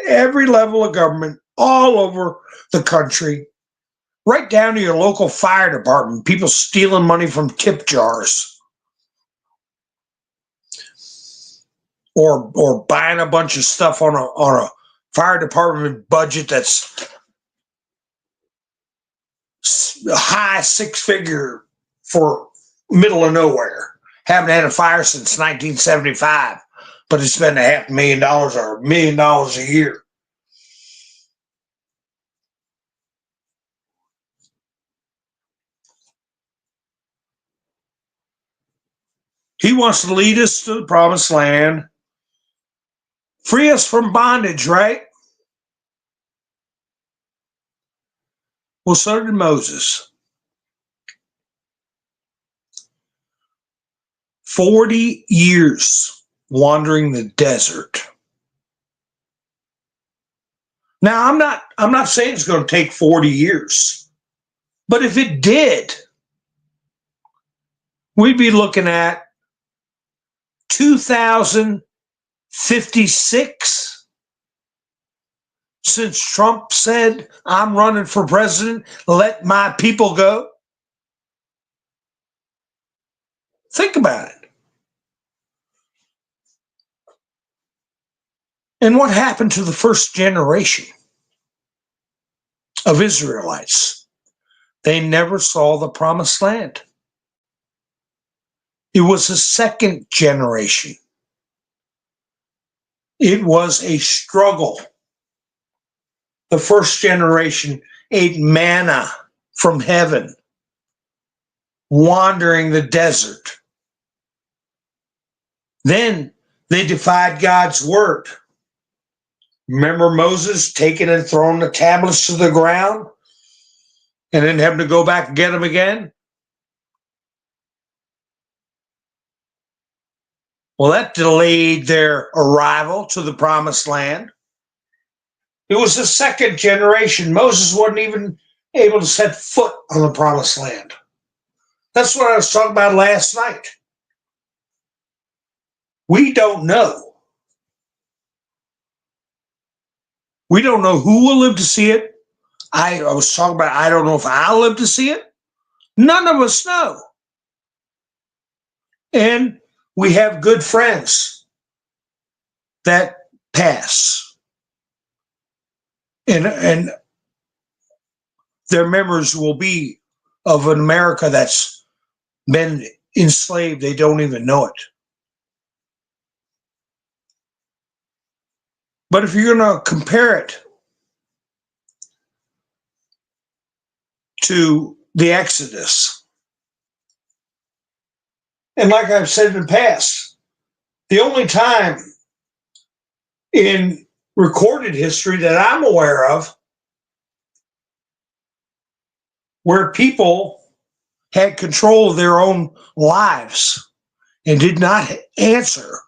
every level of government all over the country, right down to your local fire department, people stealing money from tip jars or buying a bunch of stuff on a fire department budget that's a high six-figure for middle of nowhere. Haven't had a fire since 1975, but it's spent $500,000 or $1 million a year. He wants to lead us to the promised land, free us from bondage, right? Well, so did Moses. 40 years wandering the desert. Now, I'm not saying it's going to take 40 years, but if it did, we'd be looking at 2056 since Trump said, I'm running for president, let my people go. Think about it. And what happened to the first generation of Israelites? They never saw the promised land. It was the second generation. It was a struggle. The first generation ate manna from heaven, wandering the desert. Then they defied God's word. Remember Moses taking and throwing the tablets to the ground and then having to go back and get them again? Well, that delayed their arrival to the promised land. It was the second generation. Moses wasn't even able to set foot on the promised land. That's what I was talking about last night. We don't know. We don't know who will live to see it. I was talking about, I don't know if I'll live to see it. None of us know. And we have good friends that pass. And their memories will be of an America that's been enslaved, they don't even know it. But if you're going to compare it to the Exodus, and like I've said in the past, the only time in recorded history that I'm aware of where people had control of their own lives and did not answer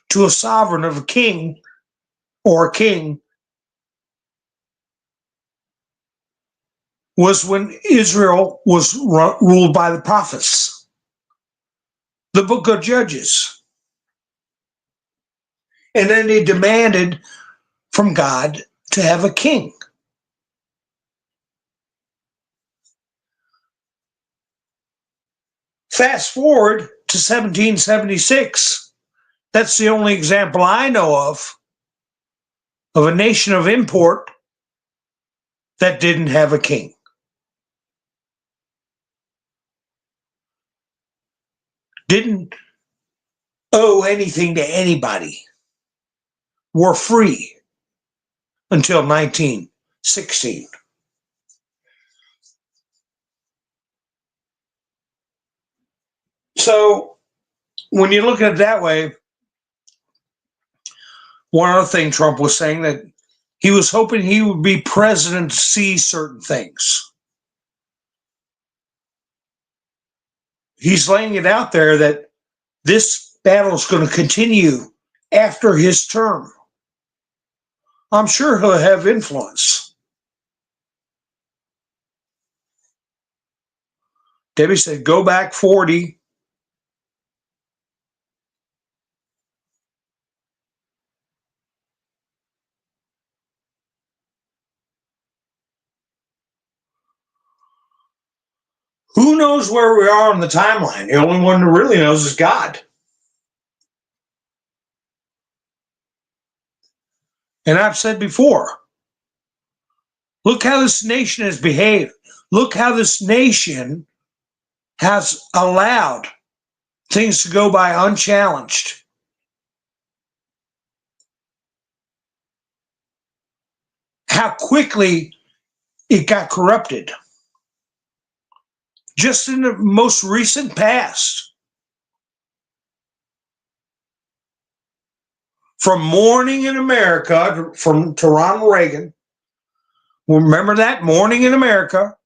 to a sovereign of a king or a king was when Israel was ruled by the prophets. The book of Judges. And then they demanded from God to have a king. Fast forward to 1776. That's the only example I know of a nation of import that didn't have a king. Didn't owe anything to anybody. Were free until 1916. So when you look at it that way, one other thing Trump was saying that he was hoping he would be president to see certain things. He's laying it out there that this battle is going to continue after his term. I'm sure he'll have influence. Debbie said, go back 40. Who knows where we are on the timeline? The only one who really knows is God. And I've said before, look how this nation has behaved. Look how this nation has allowed things to go by unchallenged. How quickly it got corrupted. Just in the most recent past. From Morning in America, to Ronald Reagan. Remember that? Morning in America.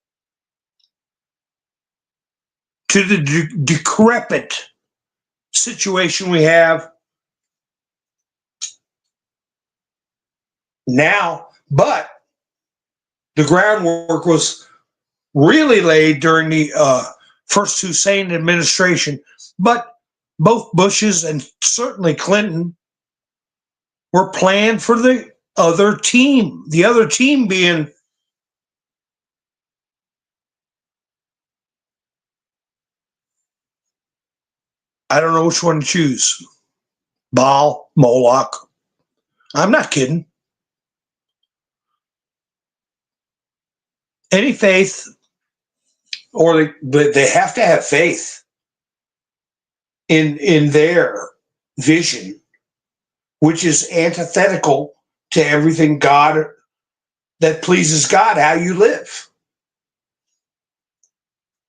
To the decrepit situation we have now. But the groundwork was really laid during the first Hussein administration. But both Bushes and certainly Clinton were planned for the other team. The other team being I don't know which one to choose. Baal, Moloch. I'm not kidding. Any faith, or they have to have faith in their vision, which is antithetical to everything God that pleases God, how you live.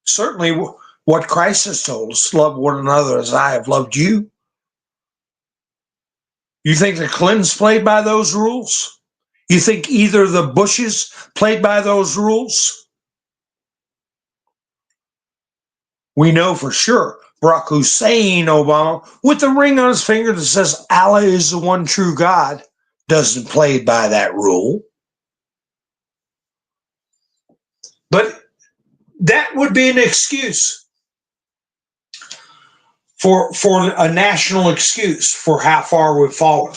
Certainly what Christ has told us, love one another as I have loved you. You think the Clintons played by those rules? You think either the Bushes played by those rules? We know for sure Barack Hussein Obama, with the ring on his finger that says Allah is the one true God, doesn't play by that rule. But that would be an excuse for a national excuse for how far we've fallen.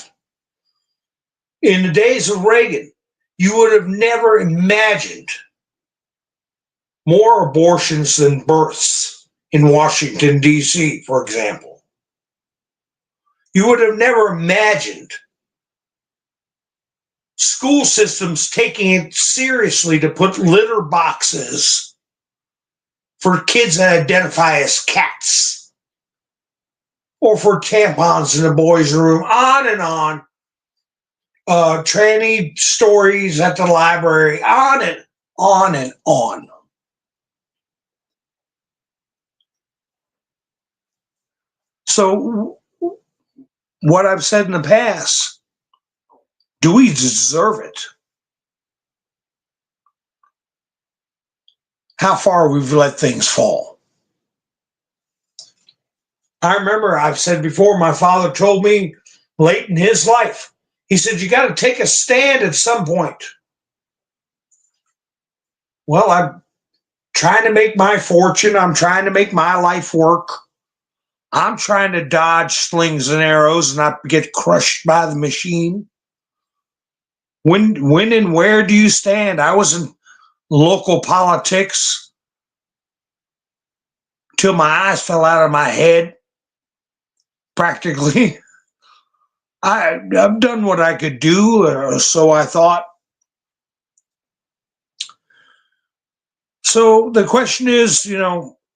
In the days of Reagan, you would have never imagined more abortions than births in Washington, D.C., for example. You would have never imagined school systems taking it seriously to put litter boxes for kids that identify as cats, or for tampons in the boys' room, on and on. Tranny stories at the library, on and on and on. So, what I've said in the past, do we deserve it? How far we've let things fall. I remember I've said before, my father told me late in his life, he said, you got to take a stand at some point. Well, I'm trying to make my fortune. I'm trying to make my life work. I'm trying to dodge slings and arrows and not get crushed by the machine. When and where do you stand? I was in local politics till my eyes fell out of my head, practically. I've done what I could do, so I thought. So the question is,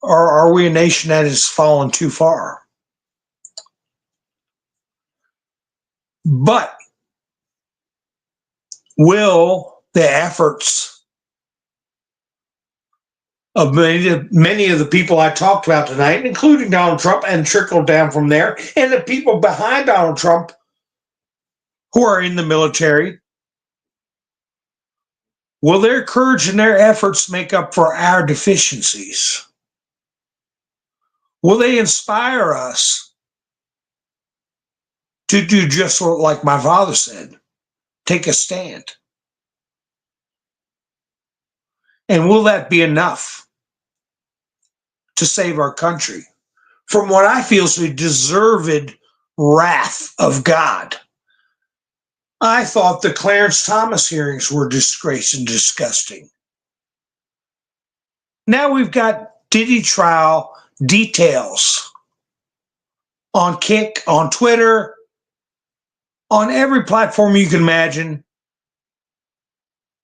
are we a nation that has fallen too far? But will the efforts of many of the people I talked about tonight, including Donald Trump, and trickled down from there, and the people behind Donald Trump who are in the military, will their courage and their efforts make up for our deficiencies? Will they inspire us to do just like my father said, take a stand? And will that be enough to save our country from what I feel is the deserved wrath of God? I thought the Clarence Thomas hearings were disgrace and disgusting. Now we've got Diddy trial details on Kick, on Twitter, on every platform you can imagine.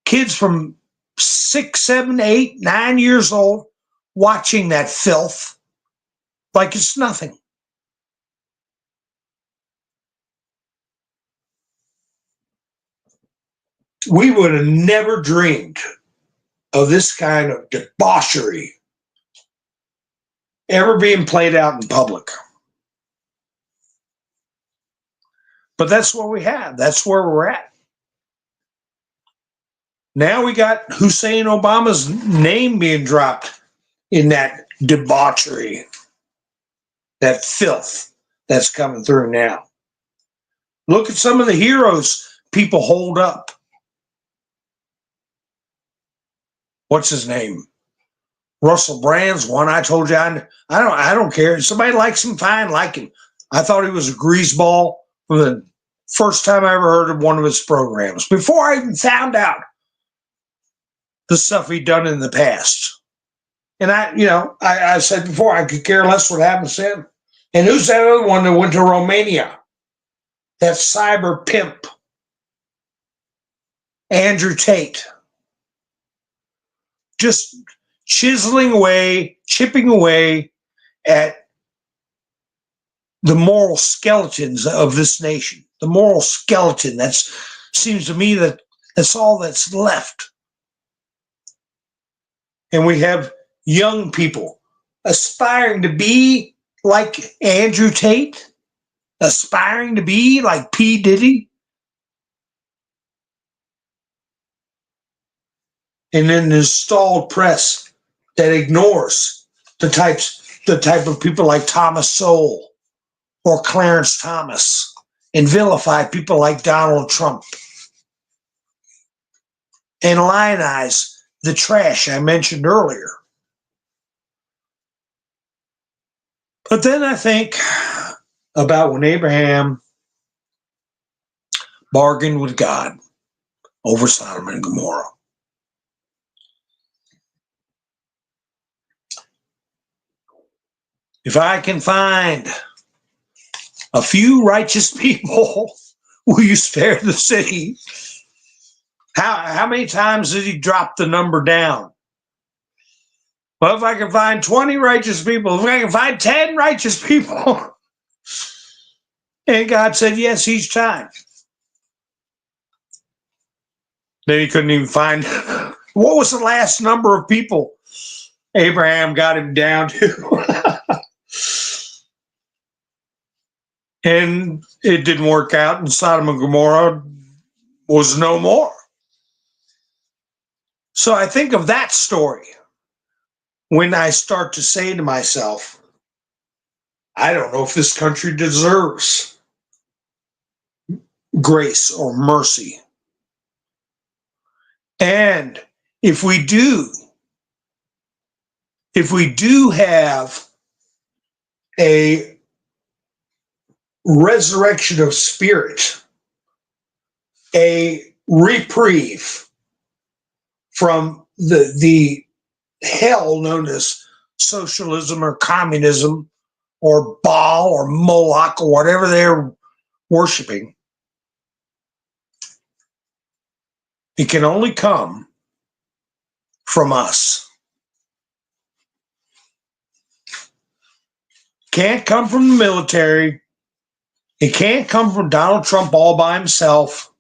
Kids from 6, 7, 8, 9 years old watching that filth like it's nothing. We would have never dreamed of this kind of debauchery ever being played out in public. But that's what we have. That's where we're at. Now we got Hussein Obama's name being dropped in that debauchery, that filth that's coming through now. Look at some of the heroes people hold up. What's his name? Russell Brand's one. I told you I don't care. If somebody likes him, fine, like him. I thought he was a greaseball from the first time I ever heard of one of his programs, before I even found out the stuff he'd done in the past. And I said before, I could care less what happens to him. And who's that other one that went to Romania? That cyber pimp, Andrew Tate. Just chiseling away, chipping away at the moral skeletons of this nation. The moral skeleton. That seems to me that's all that's left. And we have young people aspiring to be like Andrew Tate, aspiring to be like P. Diddy. And then the installed press that ignores the type of people like Thomas Sowell or Clarence Thomas, and vilify people like Donald Trump, and lionize the trash I mentioned earlier. But then I think about when Abraham bargained with God over Sodom and Gomorrah. If I can find a few righteous people, will you spare the city? How many times did he drop the number down? Well, if I can find 20 righteous people, if I can find 10 righteous people, and God said yes each time. Then he couldn't even find what was the last number of people Abraham got him down to. And it didn't work out, and Sodom and Gomorrah was no more. So I think of that story when I start to say to myself, I don't know if this country deserves grace or mercy. And if we do have a resurrection of spirit, a reprieve from the hell known as socialism or communism or Baal or Moloch or whatever they're worshiping, it can only come from us. Can't come from the military. It can't come from Donald Trump all by himself.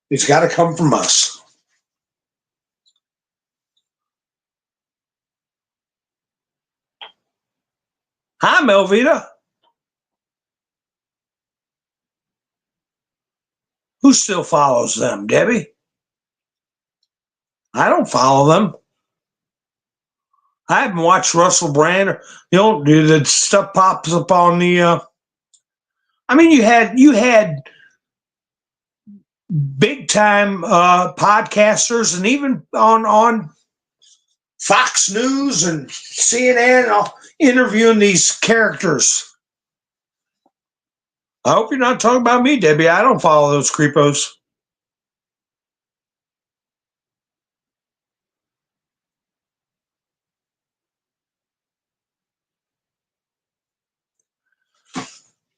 It's got to come from us. Hi, Melvita. Who still follows them, Debbie? I don't follow them. I haven't watched Russell Brand. The stuff pops up on the. I mean, you had big time podcasters, and even on Fox News and CNN, interviewing these characters. I hope you're not talking about me, Debbie. I don't follow those creepos.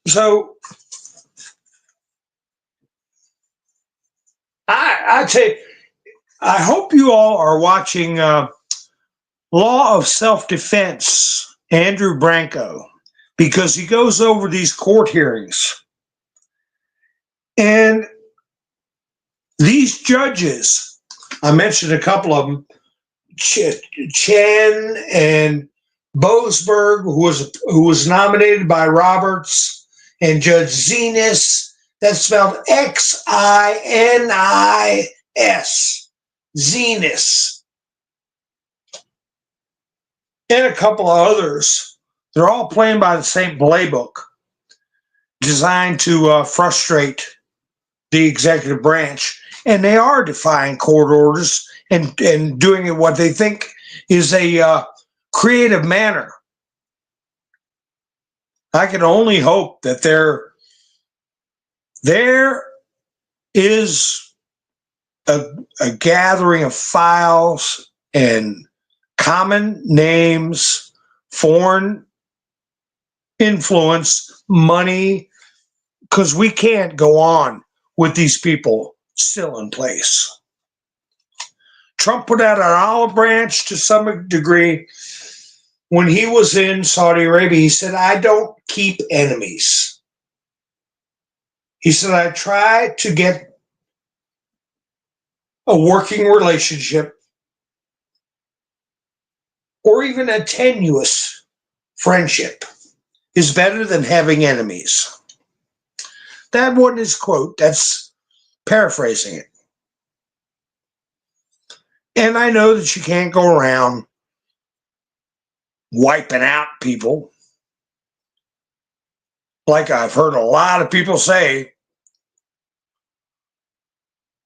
So I tell you, I hope you all are watching Law of Self-Defense, Andrew Branco, because he goes over these court hearings. And these judges, I mentioned a couple of them, Chen and Boasberg, who was nominated by Roberts, and Judge Zenas, that's spelled Xinis, Zenas, and a couple of others. They're all playing by the same playbook, designed to frustrate the executive branch, and they are defying court orders and doing it what they think is a creative manner. I can only hope that there is a gathering of files and common names, foreign influence, money, because we can't go on with these people still in place. Trump put out an olive branch to some degree. When he was in Saudi Arabia, he said, I don't keep enemies. He said, I try to get a working relationship or even a tenuous friendship is better than having enemies. That wasn't his quote. That's paraphrasing it. And I know that you can't go around wiping out people, like I've heard a lot of people say,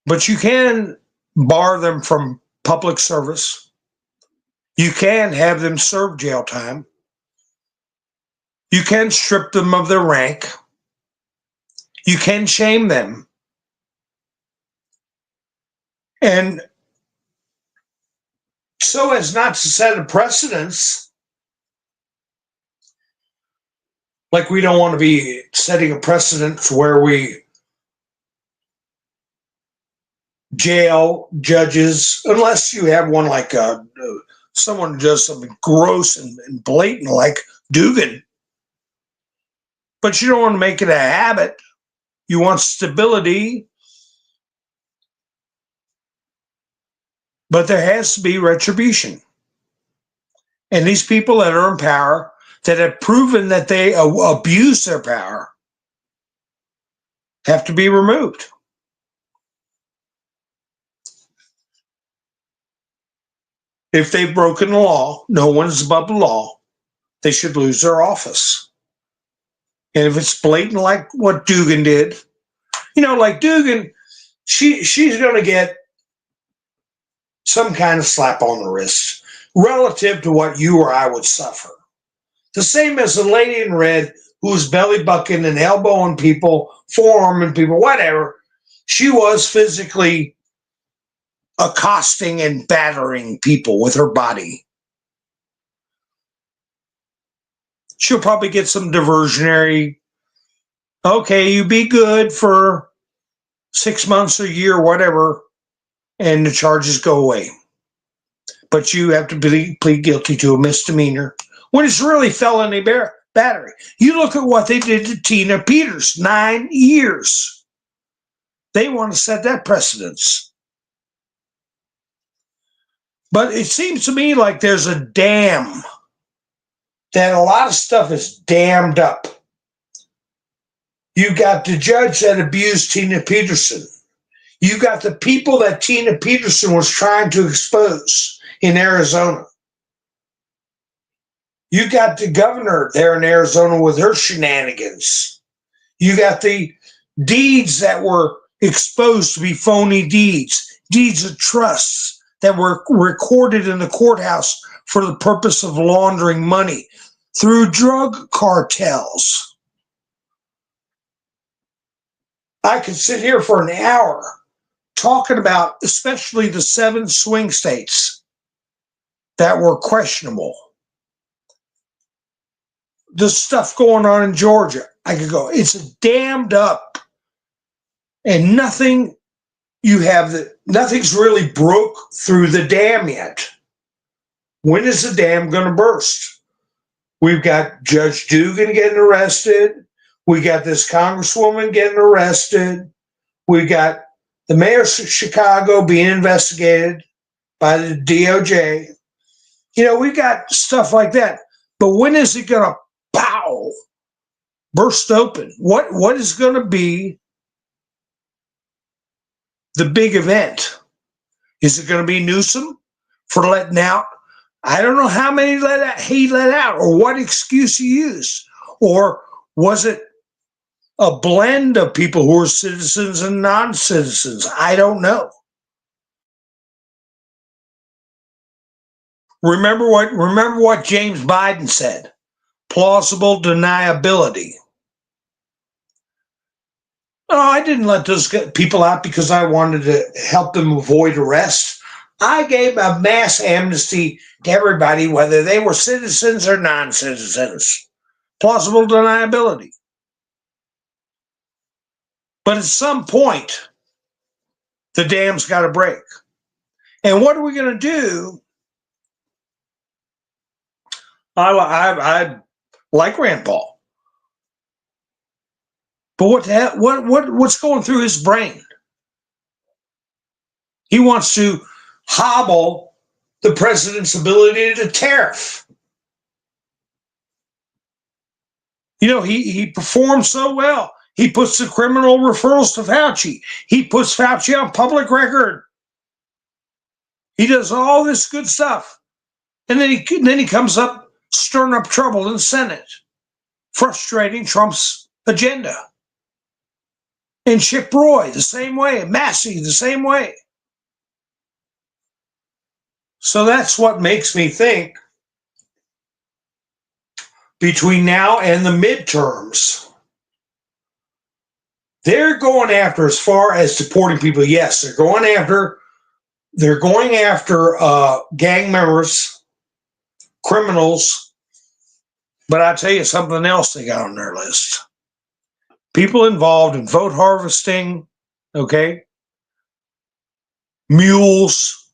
but you can bar them from public service. You can have them serve jail time. You can strip them of their rank. You can shame them. And so as not to set a precedence, like we don't want to be setting a precedent where we jail judges, unless you have one like someone who does something gross and blatant like Dugan. But you don't want to make it a habit. You want stability. But there has to be retribution. And these people that are in power, that have proven that they abuse their power, have to be removed. If they've broken the law, no one's above the law, they should lose their office. And if it's blatant like what Dugan did, like Dugan, she's going to get some kind of slap on the wrist relative to what you or I would suffer. The same as the lady in red who was belly bucking and elbowing people, forearming people, whatever. She was physically accosting and battering people with her body. She'll probably get some diversionary, okay, you be good for 6 months or a year, whatever, and the charges go away. But you have to plead guilty to a misdemeanor when it's really felony battery. You look at what they did to Tina Peters, 9 years. They want to set that precedence. But it seems to me like there's a dam, that a lot of stuff is dammed up. You got the judge that abused Tina Peterson. You got the people that Tina Peterson was trying to expose in Arizona. You got the governor there in Arizona with her shenanigans. You got the deeds that were exposed to be phony deeds of trusts that were recorded in the courthouse for the purpose of laundering money through drug cartels. I could sit here for an hour talking about especially the 7 swing states that were questionable. The stuff going on in Georgia, I could go, it's dammed up and nothing's really broke through the dam yet. When is the dam going to burst? We've got Judge Dugan getting arrested. We got this congresswoman getting arrested. We got the mayor of Chicago being investigated by the DOJ. We got stuff like that. But when is it going to burst open? What is going to be the big event? Is it going to be Newsom for letting out? I don't know how many he let out or what excuse he used. Or was it a blend of people who are citizens and non-citizens? I don't know. Remember what James Biden said. Plausible deniability. Oh, I didn't let those people out because I wanted to help them avoid arrest. I gave a mass amnesty to everybody, whether they were citizens or non-citizens. Plausible deniability. But at some point, the dam's got to break. And what are we going to do? I like Rand Paul. But what's going through his brain? He wants to hobble the president's ability to tariff. He performs so well. He puts the criminal referrals to Fauci. He puts Fauci on public record. He does all this good stuff. And then he comes up stirring up trouble in the Senate, frustrating Trump's agenda. And Chip Roy, the same way. Massey, the same way. So that's what makes me think between now and the midterms, they're going after, as far as deporting people, yes, they're going after gang members, criminals, but I'll tell you something else they got on their list. People involved in vote harvesting, okay? mules,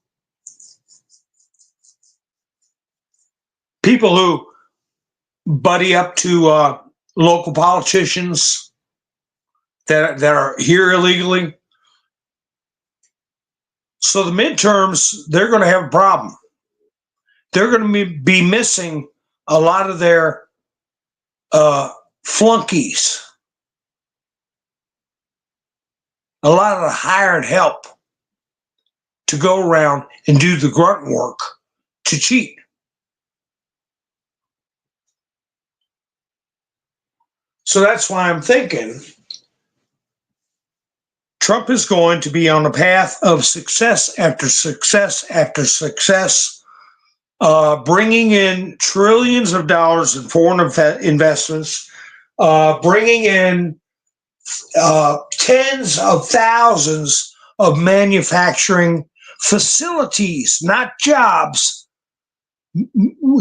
people who buddy up to local politicians that are here illegally. So the midterms, they're going to have a problem. They're going to be missing a lot of their flunkies, a lot of the hired help to go around and do the grunt work to cheat. So that's why I'm thinking Trump is going to be on a path of success after success after success, bringing in trillions of dollars in foreign investments, bringing in tens of thousands of manufacturing facilities, not jobs.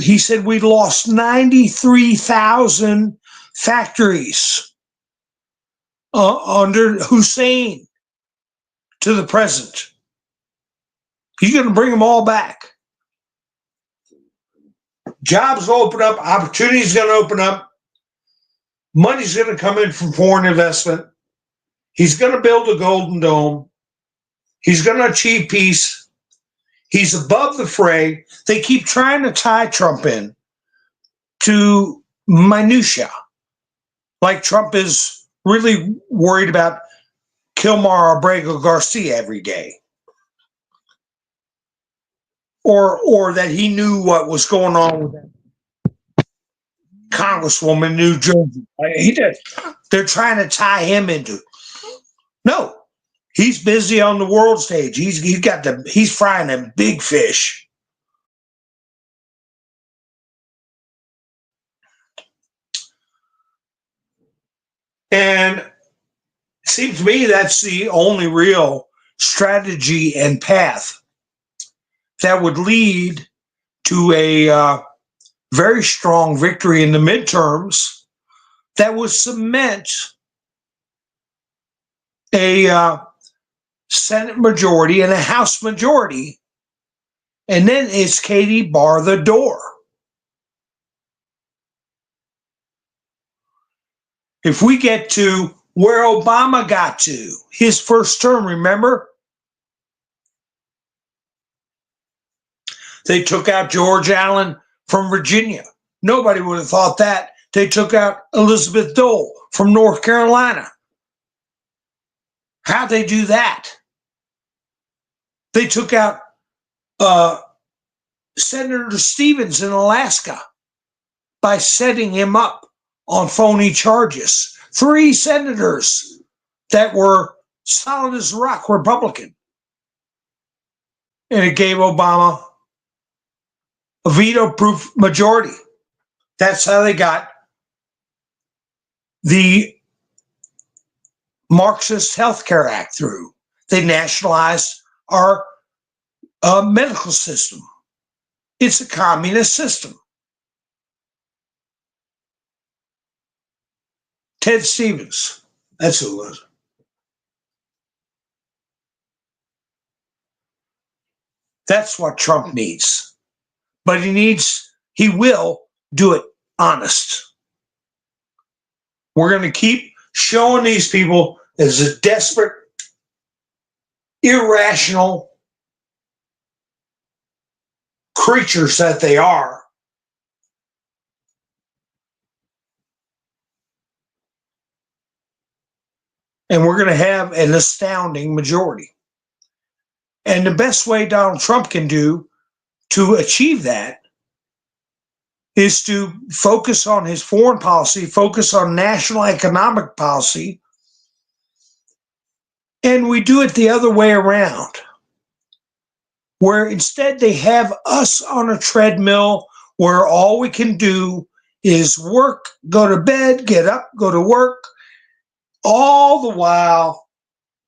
He said we lost 93,000 factories under Hussein to the present. He's going to bring them all back. Jobs will open up, opportunities going to open up, money's going to come in from foreign investment. He's going to build a golden dome. He's going to achieve peace. He's above the fray. They keep trying to tie Trump in to minutia, like Trump is really worried about Kilmar Abrego Garcia every day, or that he knew what was going on with that Congresswoman in New Jersey. He did. They're trying to tie him into. No, he's busy on the world stage. He's frying a big fish. And it seems to me that's the only real strategy and path that would lead to a very strong victory in the midterms that would cement a Senate majority and a House majority. And then it's Katie bar the door. If we get to where Obama got to, his first term, remember? They took out George Allen from Virginia. Nobody would have thought that. They took out Elizabeth Dole from North Carolina. How'd they do that? They took out Senator Stevens in Alaska by setting him up on phony charges. 3 senators that were solid as a rock Republican. And it gave Obama a veto-proof majority. That's how they got the Marxist Health Care Act through. They nationalized our medical system. It's a communist system. Ted Stevens, that's who it was. That's what Trump needs. But he will do it honest. We're going to keep showing these people as a desperate, irrational creatures that they are. And we're going to have an astounding majority. And the best way Donald Trump can do to achieve that is to focus on his foreign policy, focus on national economic policy, and we do it the other way around, where instead they have us on a treadmill where all we can do is work, go to bed, get up, go to work, all the while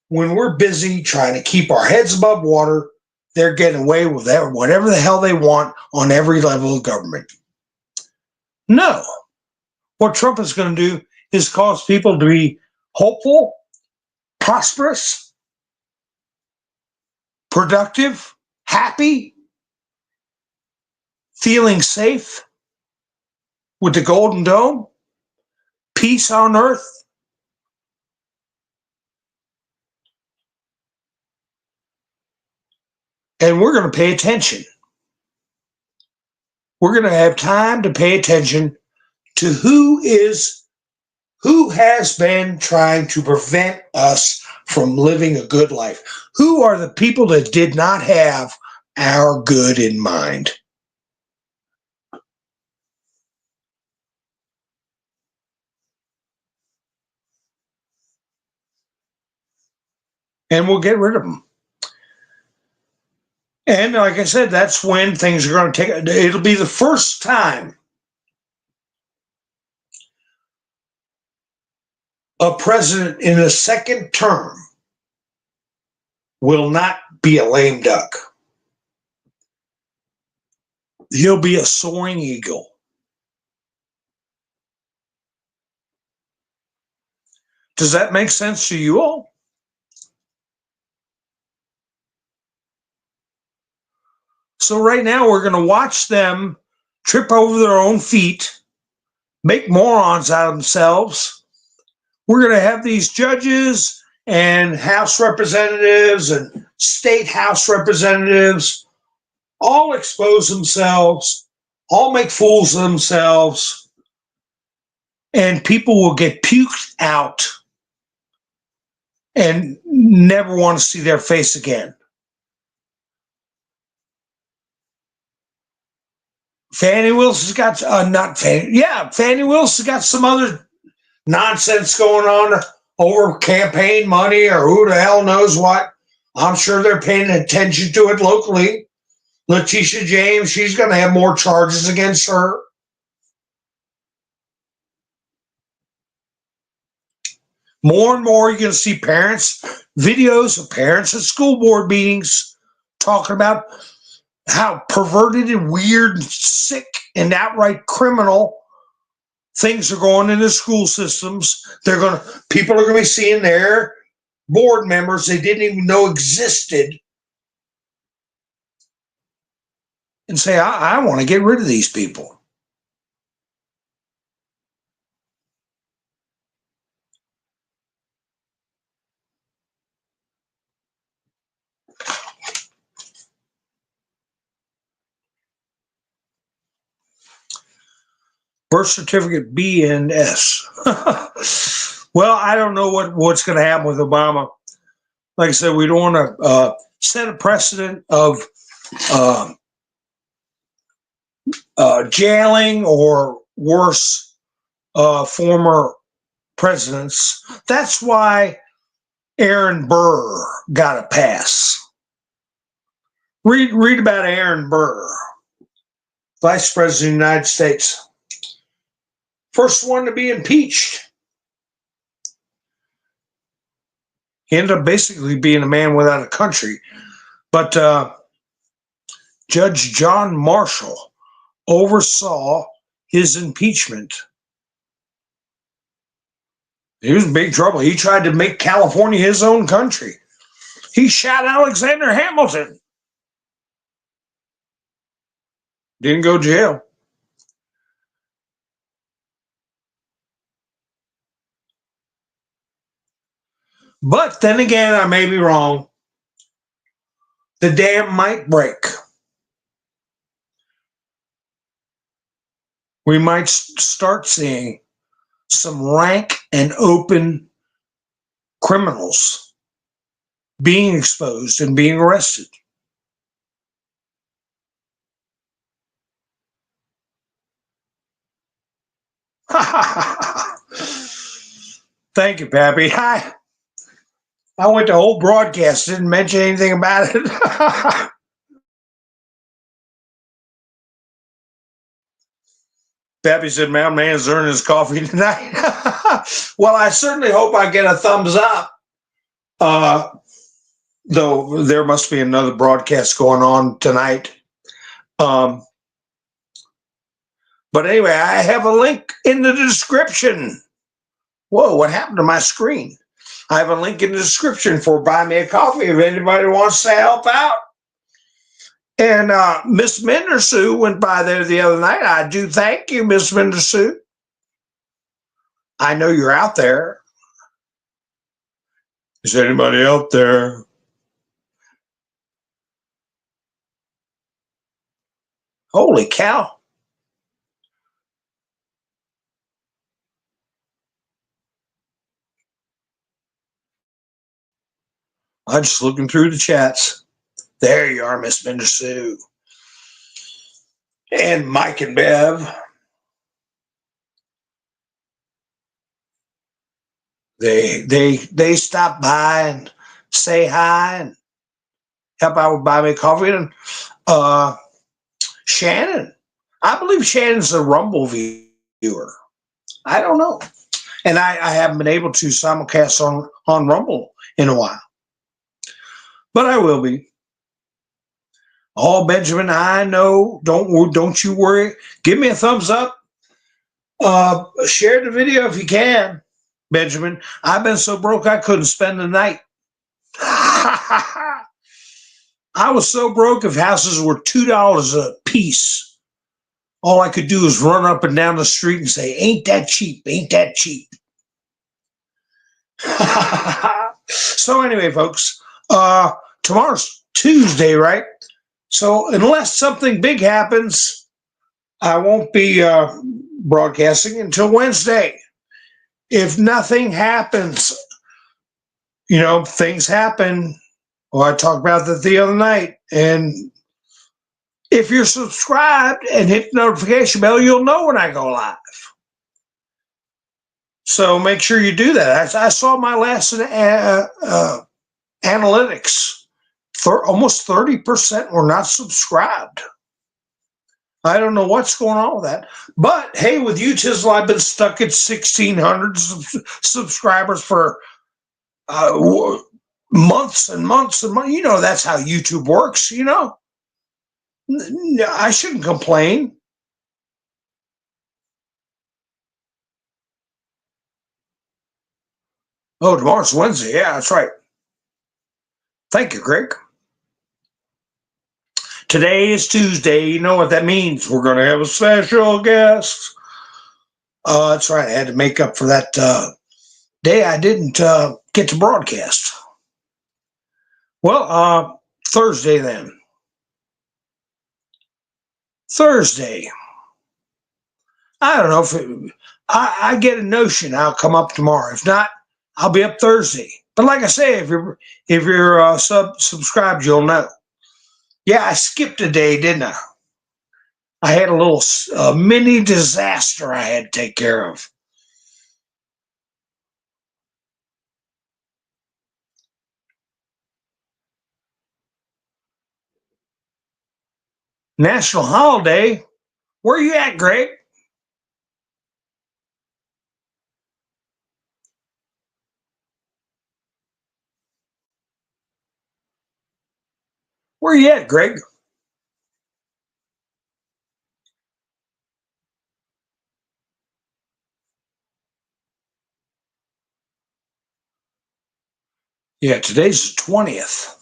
when we're busy trying to keep our heads above water, they're getting away with whatever the hell they want on every level of government. No. What Trump is going to do is cause people to be hopeful, prosperous, productive, happy, feeling safe with the Golden Dome, peace on earth. And we're going to pay attention. We're going to have time to pay attention to who has been trying to prevent us from living a good life. Who are the people that did not have our good in mind? And we'll get rid of them. And like I said, that's when things are going to take, it'll be the first time a president in a second term will not be a lame duck. He'll be a soaring eagle. Does that make sense to you all? So right now we're going to watch them trip over their own feet, make morons out of themselves. We're going to have these judges and House representatives and state House representatives all expose themselves, all make fools of themselves, and people will get puked out and never want to see their face again. Fannie Wilson's got, Fannie Wilson's got some other nonsense going on over campaign money or who the hell knows what. I'm sure they're paying attention to it locally. Letitia James, she's going to have more charges against her. More and more, you're going to see videos of parents at school board meetings talking about how perverted and weird and sick and outright criminal things are going in the school systems. People are going to be seeing their board members they didn't even know existed and say, I want to get rid of these people. Birth certificate B and S. Well, I don't know what's going to happen with Obama. Like I said, we don't want to set a precedent of jailing or worse former presidents. That's why Aaron Burr got a pass. Read about Aaron Burr, Vice President of the United States. First one to be impeached. He ended up basically being a man without a country. But Judge John Marshall oversaw his impeachment. He was in big trouble. He tried to make California his own country. He shot Alexander Hamilton. Didn't go to jail. But then again, I may be wrong. The dam might break. We might start seeing some rank and open criminals being exposed and being arrested. Thank you, Pappy. I went the whole broadcast, didn't mention anything about it. Pappy said, Mountain Man's earning his coffee tonight. Well, I certainly hope I get a thumbs up. Though there must be another broadcast going on tonight. But anyway, I have a link in the description. Whoa, what happened to my screen? I have a link in the description for Buy Me a Coffee if anybody wants to help out. And Miss Mender Sue went by there the other night. I do thank you, Miss Mender Sue. I know you're out there. Is anybody out there? Holy cow. I'm just looking through the chats. There you are, Miss Mender Sue. And Mike and Bev. They stop by and say hi and help out with Buy Me a Coffee. And Shannon. I believe Shannon's a Rumble viewer. I don't know. And I haven't been able to simulcast on Rumble in a while. But I will be. Oh, Benjamin, I know. Don't you worry. Give me a thumbs up. Share the video if you can, Benjamin. I've been so broke I couldn't spend the night. I was so broke if houses were $2 a piece. All I could do was run up and down the street and say, ain't that cheap, ain't that cheap. So anyway, folks, tomorrow's Tuesday, right? So unless something big happens, I won't be broadcasting until Wednesday. If nothing happens, things happen. Well, I talked about that the other night. And if you're subscribed and hit the notification bell, you'll know when I go live. So make sure you do that. I saw my last analytics. Almost 30% were not subscribed. I don't know what's going on with that. But hey, with you, Tizzle, I've been stuck at 1,600 subscribers for months and months and months. That's how YouTube works, I shouldn't complain. Oh, tomorrow's Wednesday. Yeah, that's right. Thank you, Greg. Today is Tuesday. You know what that means. We're going to have a special guest. That's right. I had to make up for that day I didn't get to broadcast. Well, Thursday then. Thursday. I don't know if I get a notion I'll come up tomorrow. If not, I'll be up Thursday. But like I say, if you're subscribed, you'll know. Yeah, I skipped a day, didn't I? I had a little mini disaster I had to take care of. National holiday? Where you at, Greg? Where you at, Greg? Yeah, today's the 20th.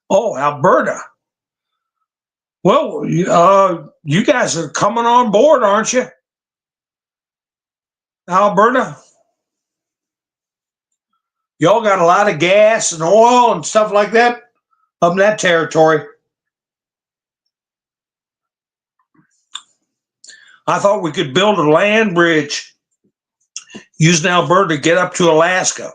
Oh, Alberta. Well, you guys are coming on board, aren't you? Alberta? Y'all got a lot of gas and oil and stuff like that up in that territory. I thought we could build a land bridge using Alberta to get up to Alaska.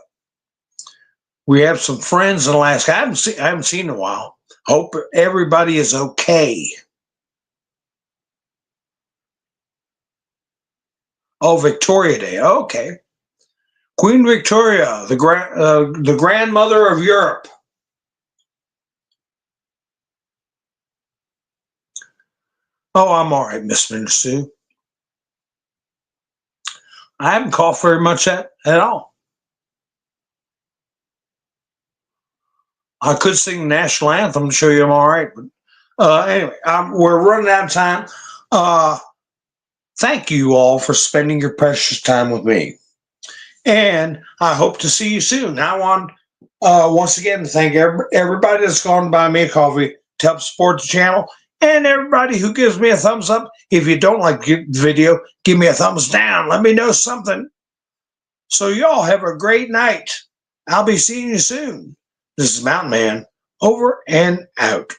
We have some friends in Alaska. I haven't seen in a while. Hope everybody is okay. Oh, Victoria Day. Okay. Queen Victoria, the grandmother of Europe. Oh, I'm all right, Miss Mender Sue. I haven't coughed very much at all. I could sing the national anthem to show you I'm all right. But anyway, we're running out of time. Thank you all for spending your precious time with me. And I hope to see you soon. I want once again to thank everybody that's gone to buy me a coffee to help support the channel, and everybody who gives me a thumbs up. If you don't like the video, give me a thumbs down. Let me know something. So y'all have a great night. I'll be seeing you soon. This is Mountain Man, over and out.